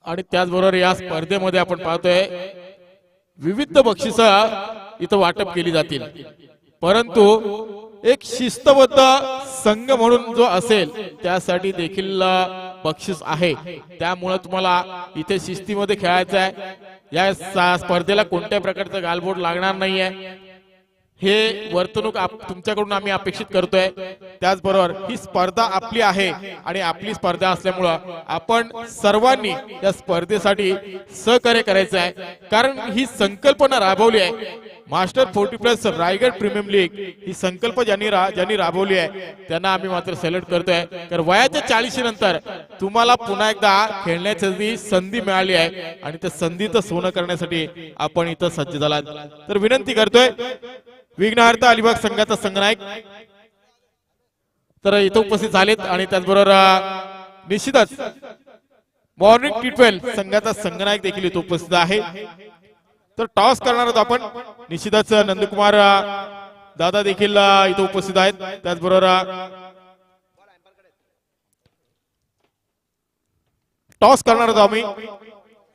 आणि त्याचबरोबर या स्पर्धेमध्ये आपण पाहतोय विविध बक्षिस इथं वाटप केली जातील, परंतु एक शिस्तबद्ध संघ म्हणून जो असेल त्यासाठी देखील बक्षीस आहे. त्यामुळे तुम्हाला इथे शिस्तीमध्ये खेळायचं आहे. या स्पर्धेला कोणत्या प्रकारचं गालबोट लागणार नाहीये हे वर्तणूक तुमच्याकडून आम्ही अपेक्षित करतोय. त्याचबरोबर ही स्पर्धा आपली आहे आणि आपली स्पर्धा असल्यामुळं आपण सर्वांनी या स्पर्धेसाठी सहकार्य करायचं आहे, कारण ही संकल्पना राबवली आहे. मास्टर 40+ रायगड प्रीमियम लीग ही संकल्पना ज्यांनी राबवली आहे त्यांना आम्ही मात्र सॅल्यूट करतोय. तर वयाच्या 40 नंतर तुम्हाला पुन्हा एकदा खेळण्याची संधी मिळाली आहे आणि त्या संधीचं सोनं करण्यासाठी आपण इथं सज्ज झालात. तर विनंती करतोय विघ्नहर्ता अलिबाग संघाचा संघनायक तर इथं उपस्थित झालेत आणि त्याचबरोबर निश्चितच मॉर्निंग T12 संघाचा संघनायक देखील इथं उपस्थित आहे. तर टॉस करणार आहोत आपण. निश्चितच नंदकुमार दादा देखील इथं उपस्थित आहेत. त्याचबरोबर टॉस करणार आहोत आम्ही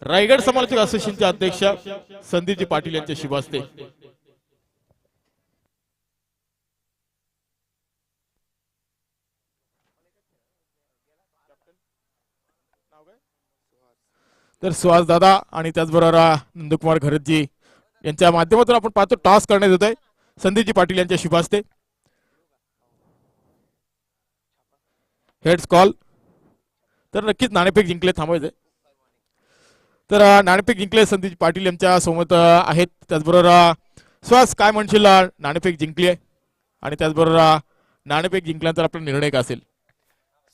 रायगड समालोचक असोसिएशनचे अध्यक्ष संदीपजी पाटील यांच्या शुभ हस्ते. तर सुहास दादा आणि त्याचबरोबर नंदकुमार घरतजी यांच्या माध्यमातून आपण पाहतो टॉस करण्यात येतोय संदीपजी पाटील यांच्या शुभ हस्ते. Heads call. तर नक्कीच नाणेफेक जिंकले थांबवायचे. तर नाणेफेक जिंकले संदीप पाटील यांच्या सोबत आहेत. त्याचबरोबर सुहास काय म्हणशील, नाणेफेक जिंकली आहे आणि त्याचबरोबर नाणेफेक जिंकल्यानंतर आपला निर्णय काय असेल?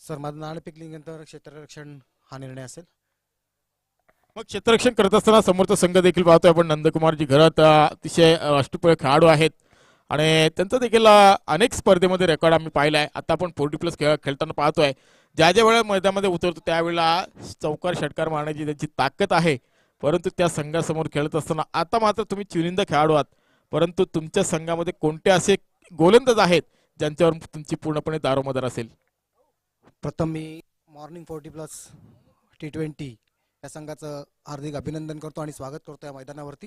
सर माझं नाणेफेक जिंकल्यानंतर क्षेत्ररक्षण हा निर्णय असेल. मग क्षेत्ररक्षण करत असताना समोरचा संघ देखील पाहतोय आपण नंदकुमारजी घरात अतिशय अष्टपैलू खेळाडू आहेत आणि त्यांचा देखील अनेक स्पर्धेमध्ये रेकॉर्ड आम्ही पाहिला आहे. आता आपण 40+ खेळताना पाहतोय ज्या ज्या वेळेला मैदानामध्ये उतरतो त्यावेळेला चौकार षटकार मारण्याची त्यांची ताकद आहे, परंतु त्या संघासमोर खेळत असताना आता मात्र तुम्ही चुनिंदा खेळाडू आहात, परंतु तुमच्या संघामध्ये कोणते असे गोलंदाज आहेत ज्यांच्यावर तुमची पूर्णपणे दारोमदार असेल? प्रथम मी मॉर्निंग 40+ T20 या संघाचं हार्दिक अभिनंदन करतो आणि स्वागत करतो या मैदानावरती.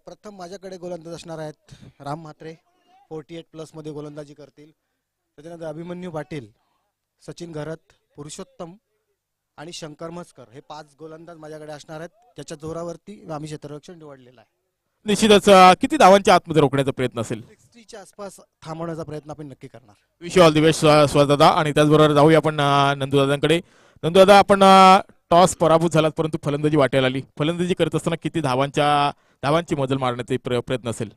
प्रथम माझ्याकडे गोलंदाज असणार आहेत राम म्हात्रे, 48+ मध्ये गोलंदाजी करतील. त्याच्यानंतर अभिमन्यू पाटील, सचिन घरत, पुरुषोत्तम आणि शंकर मस्कर हे 5 गोलंदाज माझ्याकडे असणार आहेत. त्याच्या जोरावरती आम्ही क्षेत्ररक्षण निवडलेलं आहे. निश्चितच किती धावांच्या आतमध्ये रोखण्याचा प्रयत्न असेल? 60च्या आसपास थांबवण्याचा प्रयत्न आपण नक्की करणार. Wish you all the best स्वदादा. आणि त्याचबरोबर जाऊया आपण नंदूदादांकडे. नंदूदादा, आपण टॉस पराभूत झालात परंतु फलंदाजी वाटायला आली. फलंदाजी करत असताना किती धावांची मजल मारण्याचे प्रयत्न असेल?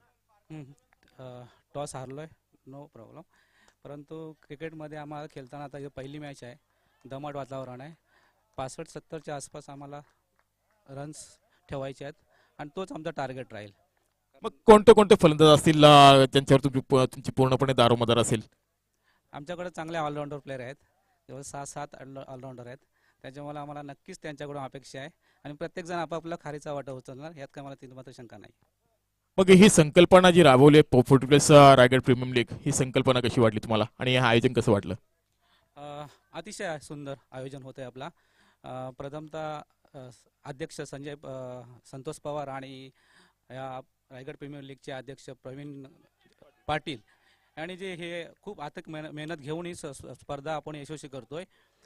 टॉस हारलोय, नो प्रॉब्लेम, परंतु क्रिकेटमध्ये आम्हाला खेळताना आता ही पहिली मॅच आहे, दमट वातावरण आहे. 65-70च्या आसपास आम्हाला रन्स ठेवायचे आहेत आणि तोच आमचा टार्गेट राहील. मग कोणते कोणते फलंदाज असतील ज्यांच्यावर तुमची पूर्णपणे दारोमदार असेल? आमच्याकडे चांगले ऑलराऊंडर प्लेयर आहेत, जवळ 6-7 ऑलराऊंडर आहेत. त्याच्यामुळे आम्हाला नक्कीच त्यांच्याकडून अपेक्षा आहे आणि प्रत्येकजण आपापला खारीचा वाटा उचलणार, यात काय मला तीन मात्र शंका नाही. मग ही संकल्पना जी राबवली आहे 40+ रायगड प्रीमियम लीग, ही संकल्पना कशी वाटली तुम्हाला आणि हे आयोजन कसं वाटलं? अतिशय सुंदर आयोजन होतं आहे आपला. प्रथमतः अध्यक्ष संतोष पवार आणि या रायगड प्रीमियर लीगचे अध्यक्ष प्रवीण पाटील आणि जे हे खूप अथक मेहनत घेऊन ही स्पर्धा आपण यशस्वी करतोय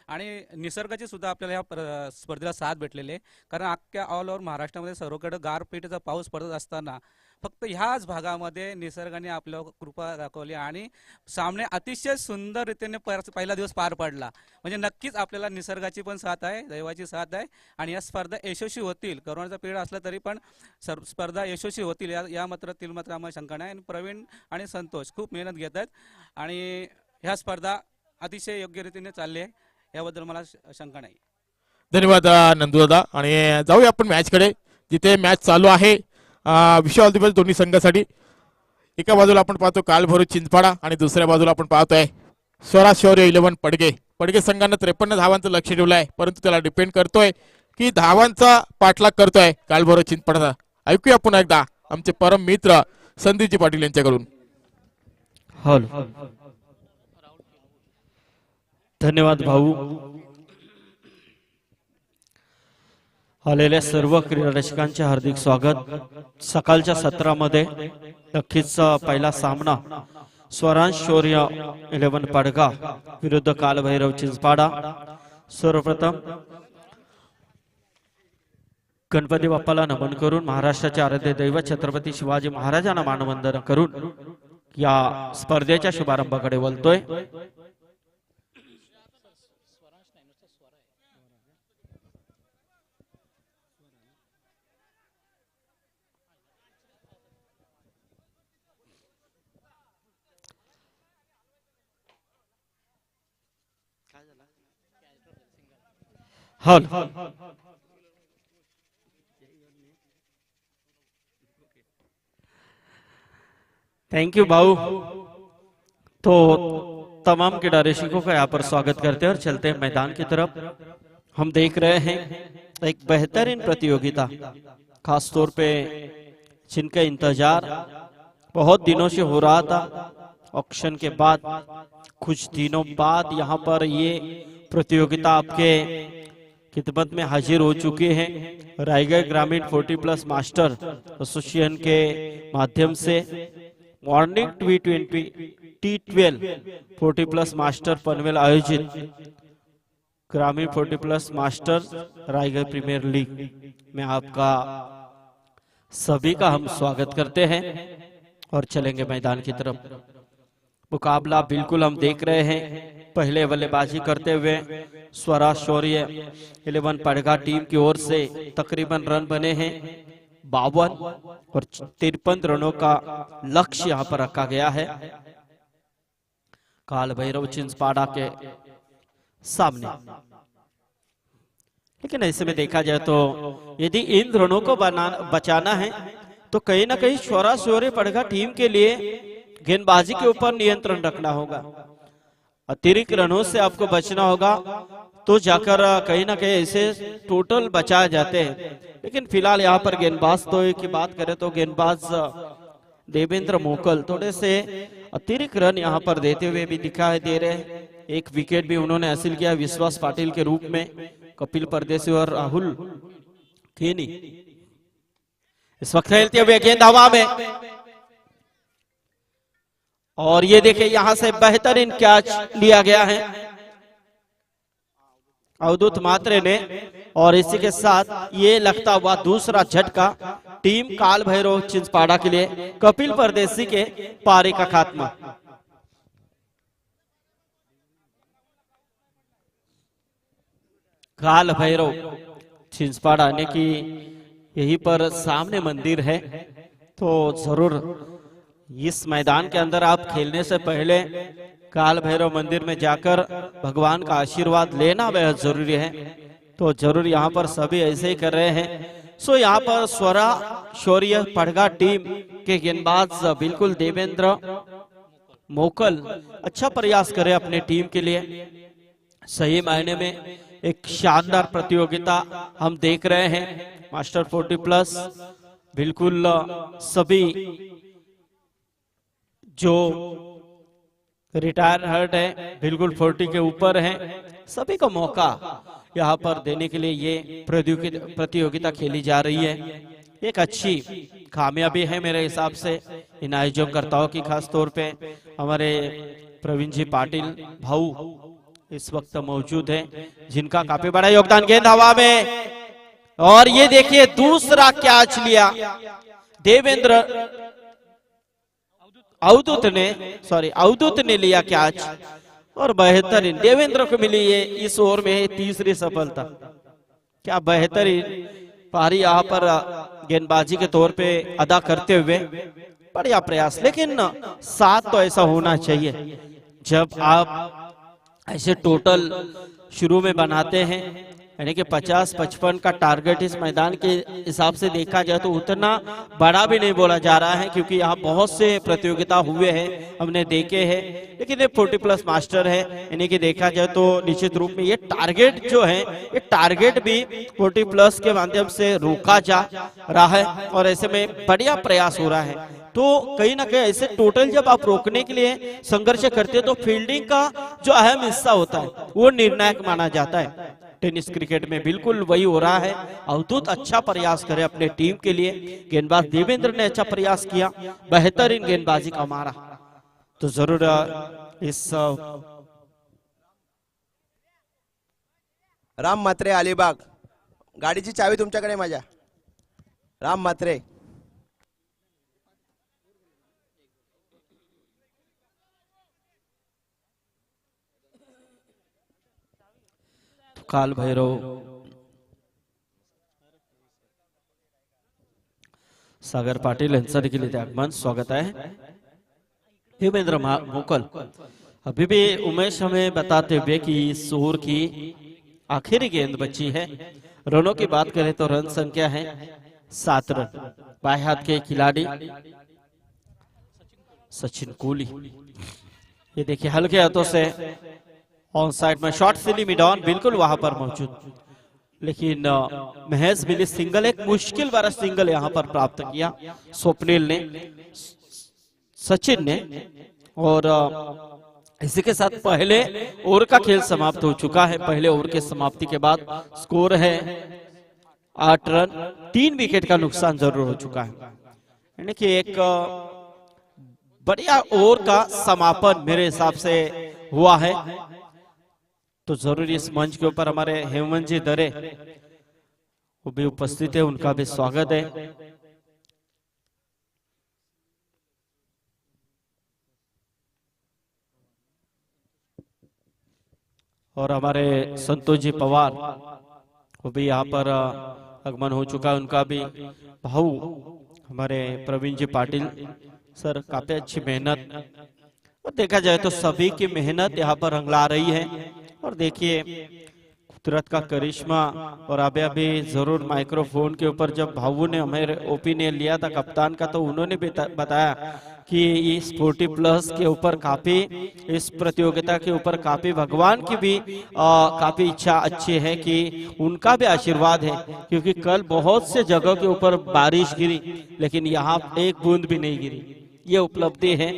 आणि निसर्गाची सुद्धा आपल्याला या स्पर्धेला साथ भेटलेली आहे. कारण अख्ख्या ऑल ओव्हर महाराष्ट्रामध्ये सर्वकडे गारपीटचा पाऊस पडत असताना फक्त ह्याच भागामध्ये निसर्गाने आपल्यावर कृपा दाखवली आणि सामने अतिशय सुंदर रीतीने पहिला दिवस पार पडला. म्हणजे नक्कीच आपल्याला निसर्गाची पण साथ आहे, दैवाची साथ आहे आणि या स्पर्धा यशस्वी होतील. करोनाचा पिरियड असला तरी पण स्पर्धा यशस्वी होतील या मात्र आम्हाला शंका नाही. आणि प्रवीण आणि संतोष खूप मेहनत घेत आहेत आणि ह्या स्पर्धा अतिशय योग्य रीतीने चालली आहे, याबद्दल मला शंका नाही. धन्यवाद नंदूदादा. आणि जाऊया आपण मॅचकडे, जिथे मॅच चालू आहे. विशाल दिवस दोन्ही संघासाठी. एका बाजूला आपण पाहतो कालभरू चिंचपाडा आणि दुसऱ्या बाजूला आपण पाहतोय स्वराज शौर्य 11 पडगे. पडगे संघानं 53 धावांचं लक्ष ठेवलं आहे, परंतु त्याला डिपेंड करतोय की धावांचा पाठलाग करतोय कालभैरव चिंचपाडाचा. ऐकूया पुन्हा एकदा आमचे परम मित्र संदीपजी पाटील यांच्याकडून. हॅलो, धन्यवाद भाऊ. आलेल्या सर्व क्रीडा रसिकांचे हार्दिक स्वागत. सकाळच्या सत्रामध्ये नक्कीच पहिला सामना स्वरांश शौर्य 11 पाडगा विरुद्ध कालभैरव चिंचपाडा. सर्वप्रथम गणपती बाप्पाला नमन करून, महाराष्ट्राचे आराध्य दैवत छत्रपती शिवाजी महाराजांना मानवंदना करून या स्पर्धेच्या शुभारंभाकडे वळतोय. हॉल थैंक यू भाऊ. तो तमाम क्रीड़ा रसिकों का यहाँ पर स्वागत करते हैं और चलते हैं मैदान की तरफ. हम देख रहे हैं एक बेहतरीन प्रतियोगिता, खास तौर पे जिनका इंतजार बहुत दिनों से हो रहा था. ऑक्शन के बाद कुछ दिनों बाद यहाँ पर ये प्रतियोगिता आपके खिदमत में हाजिर हो चुके हैं. रायगढ़ ग्रामीण 40+ मास्टर एसोसिएशन के माध्यम से मॉर्निंग T12 40+ मास्टर पनवेल आयोजित ग्रामीण 40+ मास्टर रायगढ़ प्रीमियर लीग में आपका सभी का हम स्वागत करते हैं और चलेंगे मैदान की तरफ. मुकाबला बिल्कुल हम देख रहे हैं. पहले बल्लेबाजी करते हुए स्वराज शौर्य 11 पड़गा टीम की ओर से तकरीबन रन बने हैं 52 और 53 रनों का लक्ष्य यहां पर रखा गया है कालभैरव चिंचपाड़ा के सामने. लेकिन ऐसे में देखा जाए तो यदि इन रनों को बचाना है तो कहीं ना कहीं स्वराज शौर्य पड़गा टीम के लिए गेंदबाजी के ऊपर नियंत्रण रखना होगा. अतिरिक्त रनों से आपको बचना होगा तो जाकर कहीं ना कहीं ऐसे टोटल बचाए जाते हैं. लेकिन फिलहाल यहाँ पर गेंदबाज तो की बात करें तो गेंदबाज देवेंद्र मोकल थोड़े से अतिरिक्त रन यहाँ पर देते हुए भी दिखाई दे रहे हैं. एक विकेट भी उन्होंने हासिल किया विश्वास पाटिल के रूप में. कपिल परदेसी और राहुल खेनी इस वक्त खेलते हुए गेंद हवा में, और ये देखिए यहां से बेहतरीन कैच लिया गया है अवधूत मात्रे ने. और इसी के साथ ये लगता हुआ दूसरा झटका टीम कालभैरव चिंचपाड़ा के लिए कपिल परदेसी के पारी का खात्मा. कालभैरव चिंचपाड़ा यानी कि यहीं पर सामने मंदिर है, तो जरूर इस मैदान के अंदर आप खेलने से पहले कालभैरव मंदिर में जाकर भगवान का आशीर्वाद लेना बेहद जरूरी है. तो जरूर यहाँ पर सभी ऐसे ही कर रहे हैं. सो यहाँ पर स्वरा शौर्य पड़गा टीम के गेंदबाज बिल्कुल देवेंद्र मोकल अच्छा प्रयास करे अपने टीम के लिए. सही मायने में एक शानदार प्रतियोगिता हम देख रहे हैं. मास्टर 40+ बिल्कुल सभी जो रिटायर हर्ट है बिल्कुल 40 के ऊपर है, सभी को मौका यहाँ पर देने के लिए ये प्रतियोगिता खेली जा रही है. एक अच्छी कामयाबी है मेरे हिसाब से इन आयोजनकर्ताओं की, खास तौर पे हमारे प्रवीण जी पाटिल भाऊ इस वक्त मौजूद हैं जिनका काफी बड़ा योगदान. गेंद हवा में और ये देखिए दूसरा कैच लिया देवेंद्र अवधूत ने लिया कैच और बेहतरीन देवेंद्र को मिली ये इस ओवर में तीसरी सफलता. क्या बेहतरीन पारी यहाँ पर गेंदबाजी के तौर पे अदा करते हुए बढ़िया प्रयास. लेकिन साथ तो ऐसा होना चाहिए जब आप ऐसे टोटल शुरू में बनाते हैं यानी कि 50-55 का टारगेट इस मैदान के हिसाब से देखा जाए तो उतना बड़ा भी नहीं बोला जा रहा है, क्योंकि यहाँ बहुत से प्रतियोगिता हुए हैं, हमने देखे हैं। लेकिन ये 40+ मास्टर है, यानी कि देखा जाए तो निश्चित रूप में ये टारगेट जो है, ये टारगेट भी 40+ के माध्यम से रोका जा रहा है और ऐसे में बढ़िया प्रयास हो रहा है। तो कहीं ना कहीं ऐसे टोटल जब आप रोकने के लिए संघर्ष करते हैं तो फील्डिंग का जो अहम हिस्सा होता है वो निर्णायक माना जाता है। टेनिस क्रिकेट में बिल्कुल वही हो रहा है। अवधूत अच्छा प्रयास करे अपने टीम के लिए, गेंदबाज देवेंद्र ने अच्छा प्रयास किया, बेहतरीन गेंदबाजी का मारा। तो जरूर इस राम म्हात्रे अलिबाग, गाडीची चावी तुमच्याकडे माझ्या। राम म्हात्रे काल भैरव सागर पाटिल यांचं देखील इथे आगमन स्वागत है। देवेंद्र मोकल अभी भी उमेश हमें बताते हुए कि इस ओवर की आखिरी गेंद बची है। रनों की बात करें तो रन संख्या है 7 रन। बाएं हाथ के खिलाड़ी सचिन कोहली, ये देखिए हल्के हाथों से ऑन साइड में शॉट सिली मिड ऑन बिल्कुल वहां पर मौजूद, लेकिन महज मिली सिंगल, एक मुश्किल वाला सिंगल यहां पर प्राप्त किया स्वप्निल ने, सचिन ने। और इसी के साथ पहले ओवर का खेल समाप्त हो चुका है। पहले ओवर के समाप्ति के बाद स्कोर है 8 रन, 3 विकेट का नुकसान जरूर हो चुका है। यानी कि एक बढ़िया ओवर का समापन मेरे हिसाब से हुआ है। तो जरूर इस मंच के ऊपर हमारे हेमंत जी दरे वो भी उपस्थित है, उनका भी स्वागत है। और हमारे संतोष जी पवार वो भी यहाँ पर आगमन हो चुका है, उनका भी भाऊ हमारे प्रवीण जी पाटिल सर, काफी अच्छी मेहनत, और देखा जाए तो सभी की मेहनत यहाँ पर रंगला रही है। और देखिए कुदरत का करिश्मा। और अभी जरूर माइक्रोफोन के ऊपर जब भाऊ ने हमें ओपिनियन लिया था कप्तान का, तो उन्होंने भी बताया कि इस 40+ के ऊपर काफी, इस प्रतियोगिता के ऊपर काफी भगवान की भी काफी इच्छा अच्छी है कि उनका भी आशीर्वाद है, क्योंकि कल बहुत से जगह के ऊपर बारिश गिरी लेकिन यहाँ एक बूंद भी नहीं गिरी। ये उपलब्धि है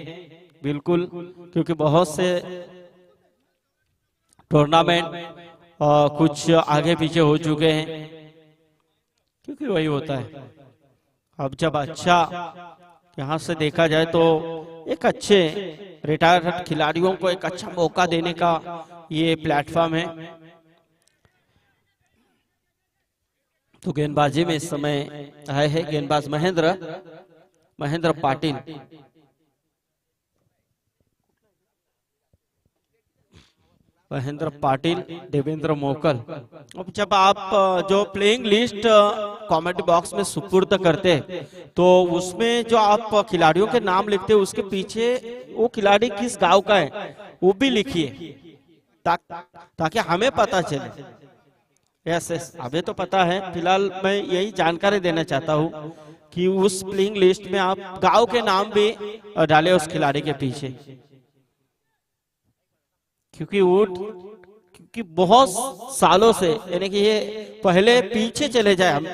बिल्कुल, क्योंकि बहुत से टूर्नामेंट कुछ आगे पीछे हो चुके हैं, क्योंकि वही होता है। अब जब अच्छा यहाँ से देखा जाए तो एक अच्छे रिटायर्ड खिलाड़ियों को एक अच्छा मौका देने का ये प्लेटफॉर्म है। तो गेंदबाजी में इस समय आए हैं गेंदबाज महेंद्र पाटिल। महेंद्र पाटिल, देवेंद्र मोकल। अब जब आप जो प्लेइंग लिस्ट कमेंट बॉक्स में सुपुर्द करते हैं तो उसमें जो आप खिलाड़ियों के नाम लिखते हैं उसके पीछे वो खिलाड़ी किस गांव का है वो भी लिखिए, ताकि हमें पता चले। यस, हमें तो पता है, फिलहाल मैं यही जानकारी देना चाहता हूँ कि उस प्लेइंग लिस्ट में आप गांव के नाम भी डाले उस खिलाड़ी के पीछे, क्योंकि बहुत सालों से, यानी कि ये पहले पीछे चले जाए, हम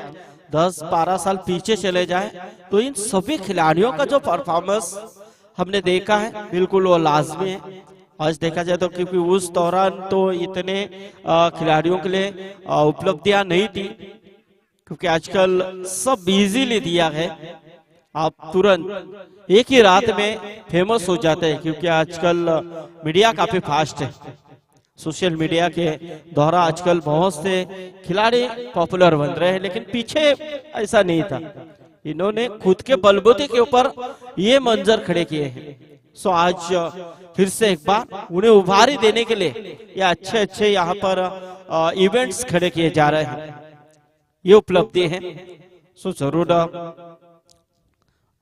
10-12 साल पीछे चले जाए तो इन सभी खिलाड़ियों का जो परफॉर्मेंस हमने देखा है बिल्कुल वो लाजमी है। आज देखा जाए तो क्योंकि उस दौरान तो इतने खिलाड़ियों के लिए उपलब्धियां नहीं थी, क्योंकि आजकल सब इजीली दिया है, आप तुरंत एक ही रात में फेमस हो जाते हैं, क्योंकि आजकल मीडिया काफी फास्ट है। सोशल मीडिया के द्वारा आजकल बहुत से खिलाड़ी पॉपुलर बन रहे हैं, लेकिन पीछे ऐसा नहीं था। इन्होंने खुद के बलबूते के ऊपर ये मंजर खड़े किए हैं। सो आज फिर से एक बार उन्हें उभारी देने के लिए ये अच्छे यहाँ पर इवेंट्स खड़े किए जा रहे हैं, ये उपलब्धि है। सो जरूर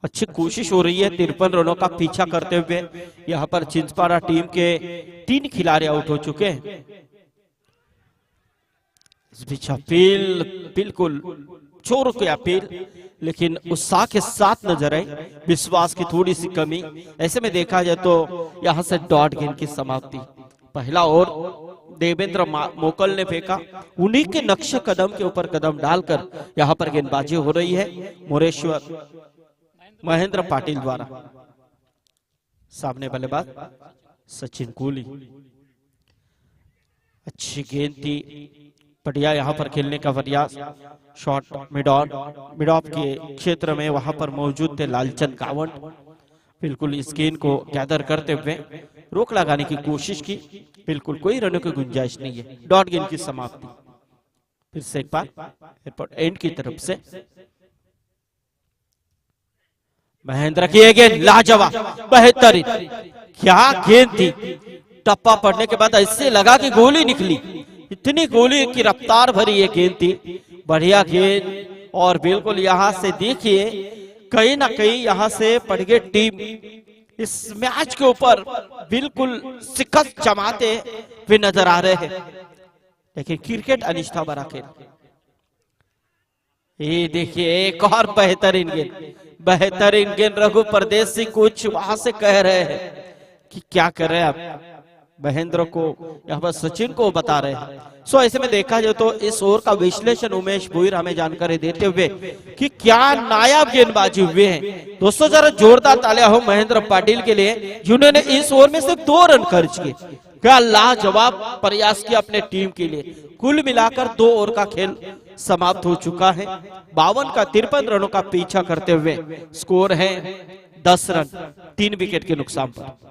अच्छी कोशिश हो रही है 53 रनों का पीछा करते हुए। यहाँ पर चिंचपाड़ा टीम के 3 खिलाड़ी आउट हो चुके हैं। इस बीच अपील बिल्कुल चोर की अपील, लेकिन उत्साह के साथ नजर आई, विश्वास की थोड़ी सी कमी। ऐसे में देखा जाए तो यहाँ से डॉट गेंद की समाप्ति। पहला ओवर देवेंद्र मोकल ने फेंका, उन्हीं के नक्शे कदम के ऊपर कदम डालकर यहाँ पर गेंदबाजी हो रही है मोरेश्वर महेंद्र पाटिल द्वारा। सामने बल्लेबाज सचिन कोहली, अच्छी गेंद थी, बढ़िया यहाँ पर खेलने का प्रयास। शॉट मिड ऑफ के क्षेत्र में वहां पर मौजूद थे लालचंद कावंट, बिल्कुल इस गेंद को गैदर करते हुए रोक लगाने की कोशिश की, बिल्कुल कोई रनों की गुंजाइश नहीं है। डॉट गेंद की समाप्ति। फिर से एक बार एयरपोर्ट एंड की तरफ से महेंद्र की गेंद लाजवाब, बेहतरीन, क्या गेंद थी। टप्पा पड़ने के बाद ऐसे लगा कि गोली निकली, इतनी गोली की रफ्तार भरी ये गेंद थी, बढ़िया गेंद। और बिल्कुल यहां से देखिए कहीं ना कहीं यहां से पड़ गई टीम इस मैच के ऊपर बिल्कुल शिकस्त जमाते हुए नजर आ रहे हैं। लेकिन क्रिकेट अनिष्ठा बरा खेल। ये देखिए एक और बेहतरीन गेंद रघु परदेसी कुछ वहां से कह रहे हैं कि क्या कर रहे हैं आप, महेंद्र को यहाँ पर सचिन को बता रहे हैं। सो ऐसे में देखा जाए तो इस ओवर का विश्लेषण उमेश भुईर हमें जानकारी देते हुए कि क्या नायाब गेंदबाजी हुए हैं। दोस्तों जरा जोरदार तालियां हो महेंद्र पाटिल के लिए जिन्होंने इस ओवर में सिर्फ 2 रन खर्च किए। क्या लाजवाब प्रयास किया अपने टीम के लिए। कुल मिलाकर 2 ओवर का खेल समाप्त हो चुका है। 52 का 53 रनों का पीछा करते हुए स्कोर है 10 रन 3 विकेट के नुकसान पर।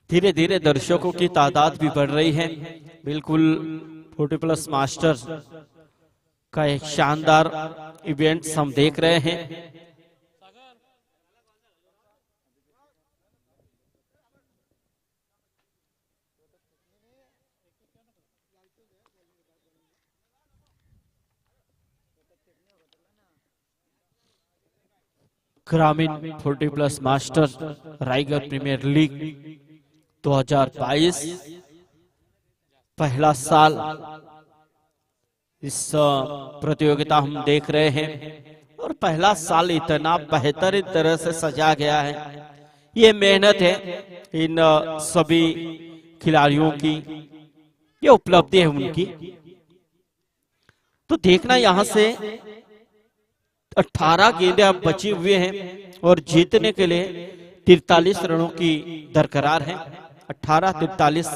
धीरे धीरे दर्शकों की तादाद भी बढ़ रही है। बिल्कुल 40+ मास्टर्स का एक शानदार इवेंट्स हम देख रहे हैं। ग्रामीण 40+ मास्टर्स रायगढ़ प्रीमियर लीग 2022 पहला साल इस प्रतियोगिता हम देख रहे हैं और पहला साल इतना बेहतरीन तरह से सजा गया है। ये मेहनत है इन सभी खिलाड़ियों की, ये उपलब्धि है उनकी। तो देखना यहां से 18 गेंदें अब बची हुए हैं और जीतने के लिए 43 रनों की दरकरार है। 18-43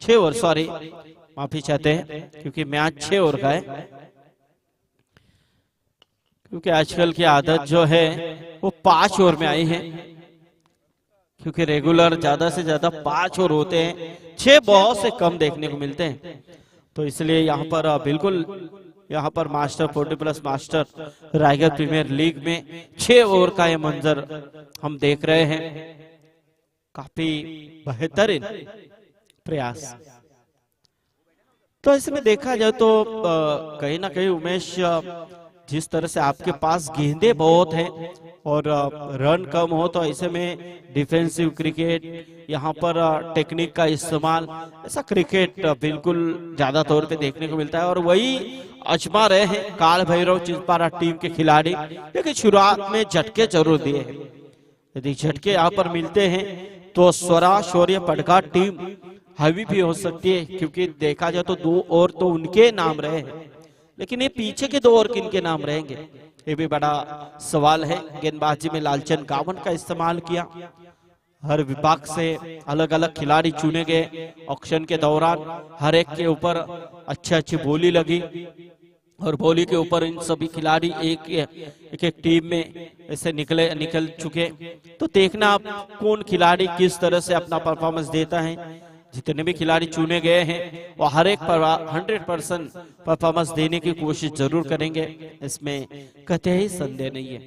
6 ओवर, सॉरी माफी चाहते हैं क्योंकि मैच 6 ओवर का है। क्योंकि आजकल की आदत जो है वो 5 ओवर में आई है, क्योंकि रेगुलर ज्यादा से ज्यादा 5 ओवर होते हैं, 6 बहुत से कम देखने को मिलते हैं। तो इसलिए यहाँ पर बिल्कुल यहाँ पर master 40+ master Raigad premier league में 6 ओवर का ये मंजर हम देख रहे हैं। काफी बेहतरीन प्रयास। तो इसमें देखा जाए तो कहीं ना कहीं उमेश जिस तरह से आपके पास गेंदे बहुत हैं और रन कम हो, तो ऐसे में डिफेंसिव क्रिकेट, यहाँ पर टेक्निक का इस्तेमाल, ऐसा क्रिकेट बिल्कुल ज्यादा तौर पे देखने को मिलता है। और वही आजमा रहे हैं काल भैरव चिंपारा टीम के खिलाड़ी, लेकिन शुरुआत में झटके जरूर दिए हैं। यदि झटके यहाँ पर मिलते हैं तो स्वरा शौर्य पटका टीम हैवी भी हो सकती है, क्योंकि देखा जाए तो 2 ओवर तो उनके नाम रहे हैं, लेकिन ये पीछे के 2 ओवर किनके नाम रहेंगे ये भी बड़ा सवाल है। गेंदबाजी में लालचंद कावन का इस्तेमाल किया, हर विभाग से अलग अलग खिलाड़ी चुने गए। ऑक्शन के दौरान हर एक के ऊपर अच्छी बोली लगी और बोली के ऊपर इन सभी खिलाड़ी एक टीम में ऐसे निकल चुके। तो देखना आप कौन खिलाड़ी किस तरह से अपना परफॉर्मेंस देता है। जितने भी खिलाड़ी चुने गए हैं वो हर एक पर 100% परफॉर्मेंस देने की कोशिश जरूर करेंगे, इसमें कतई संदेह नहीं है।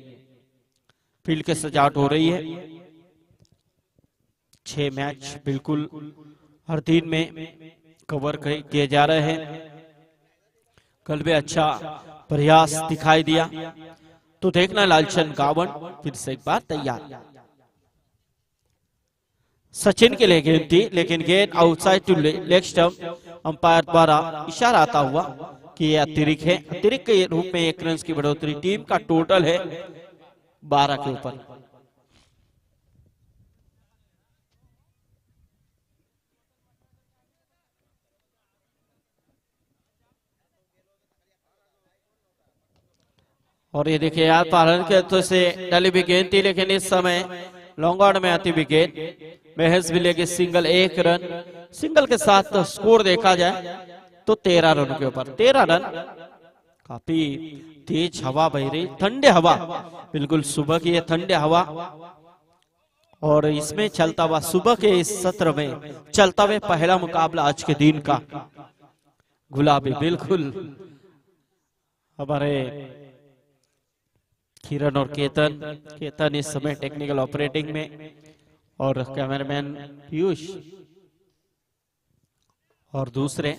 फील्ड की सजावट हो रही है, 6 मैच बिल्कुल हर दिन में कवर किए जा रहे हैं। कल भी अच्छा प्रयास दिखाई दिया। तो देखना लालचंद गावन फिर से एक बार तैयार। सचिन के लिए गेंद थी, लेकिन गेंद outside to leg stump. Umpire द्वारा इशारा आता हुआ कि यह अतिरिक्त है। अतिरिक्त के रूप में 1 रन की बढ़ोतरी। टीम का टोटल है 12 के ऊपर। और ये देखिए यार, पालन के हाथों से डाली भी गेंद थी, लेकिन इस समय लॉन्ग ऑन में आती भी गेंद। महज भी लेके सिंगल 1 रन। सिंगल के साथ स्कोर देखा जाए तो 13 रन के ऊपर 13 रन। काफी तेज हवा बह रही, ठंडे हवा, बिल्कुल सुबह की है ठंडे हवा। और इसमें चलता हुआ सुबह के इस सत्र में चलता हुआ पहला मुकाबला आज के दिन का। गुलाबी बिल्कुल हमारे किरण और केतन इस समय टेक्निकल ऑपरेटिंग में, और कैमरामैन पीयूष, और दूसरे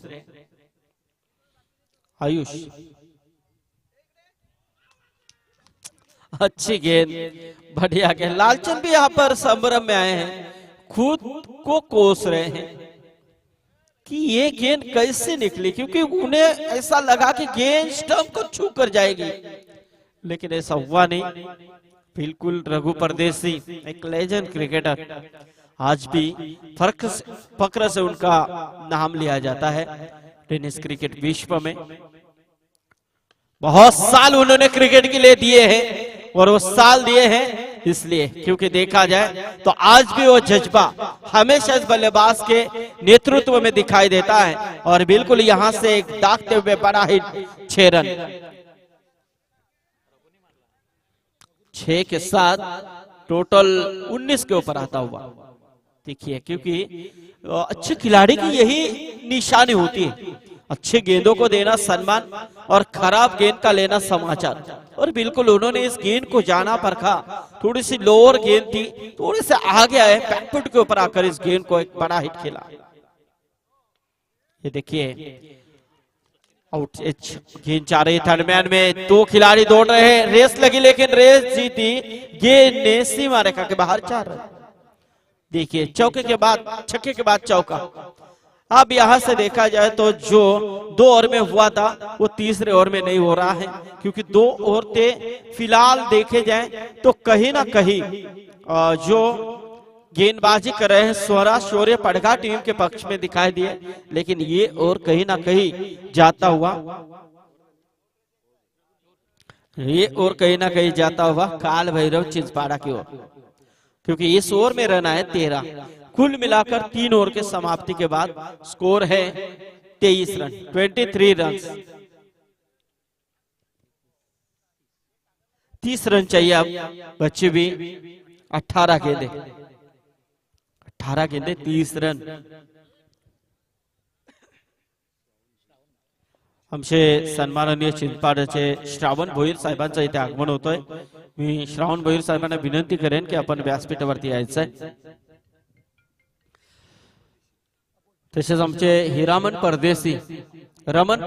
आयुष। अच्छी गेंद, बढ़िया गेंद। लालचंद भी यहाँ पर संभ्रम में आए हैं, खुद को कोस रहे हैं कि ये गेंद कैसे निकली, क्योंकि उन्हें ऐसा लगा कि गेंद स्टंप को छू कर जाएगी, लेकिन ऐसा हुआ नहीं। बिल्कुल रघु परदेसी, एक लेजेंड क्रिकेटर, आज भी फक्र से उनका नाम लिया जाता है टेनिस क्रिकेट विश्व में। बहुत साल उन्होंने क्रिकेट के लिए दिए हैं, और वो साल दिए हैं इसलिए क्योंकि देखा जाए तो आज भी वो जज्बा हमेशा इस बल्लेबाज के नेतृत्व में दिखाई देता है। और बिल्कुल यहां से एक दागते हुए बड़ा हिट, 6 रन। 6 के साथ टोटल 19 के ऊपर आता हुआ। देखिए, क्योंकि अच्छे खिलाड़ी की यही निशानी होती है, अच्छे गेंदों को देना सम्मान और खराब गेंद का लेना समाचार। और बिल्कुल उन्होंने इस गेंद को जाना परखा। थोड़ी सी लोअर गेंद थी, थोड़े से आगे आए, बैकफुट के ऊपर आकर इस गेंद को एक बड़ा हिट खेला। ये देखिए आउट एज गेंद जा रही, थर्ड मैन में 2 खिलाड़ी दौड़ रहे हैं, रेस लगी, लेकिन रेस जीती गेंद ने सीमा रेखा के बाहर 4 रन। देखिए चौके के बाद, छक्के के बाद चौका। अब यहां से देखा जाए तो जो 2 ओवर में हुआ था वो तीसरे ओवर में नहीं हो रहा है, क्योंकि 2 ओवर थे फिलहाल देखे जाए तो कहीं ना कहीं जो गेंदबाजी कर रहे हैं स्वरा शौर्य पड़गा टीम के पक्ष में दिखाई दिए, लेकिन ये और कहीं ना कहीं जाता हुआ, ये और कहीं ना कहीं जाता हुआ काल भैरव चिंचपाड़ा की ओर, क्योंकि इस ओवर में रन आए 13। कुल मिलाकर 3 ओवर के समाप्ति के बाद स्कोर है 23 रन, 23 रन। 30 रन चाहिए अब, बच्चे भी 18 गेंदे, 18 गेंदे 30 रन। आमचे सन्माननीय चिंचपाडचे श्रावण भोईर साहेबांचं इथे आगमन होतोय। मी श्रावण भोईर साहेबांना विनंती करेन की आपण व्यासपीठावरती यायचंय। तसेच आमचे हिरामन परदेसी, रमन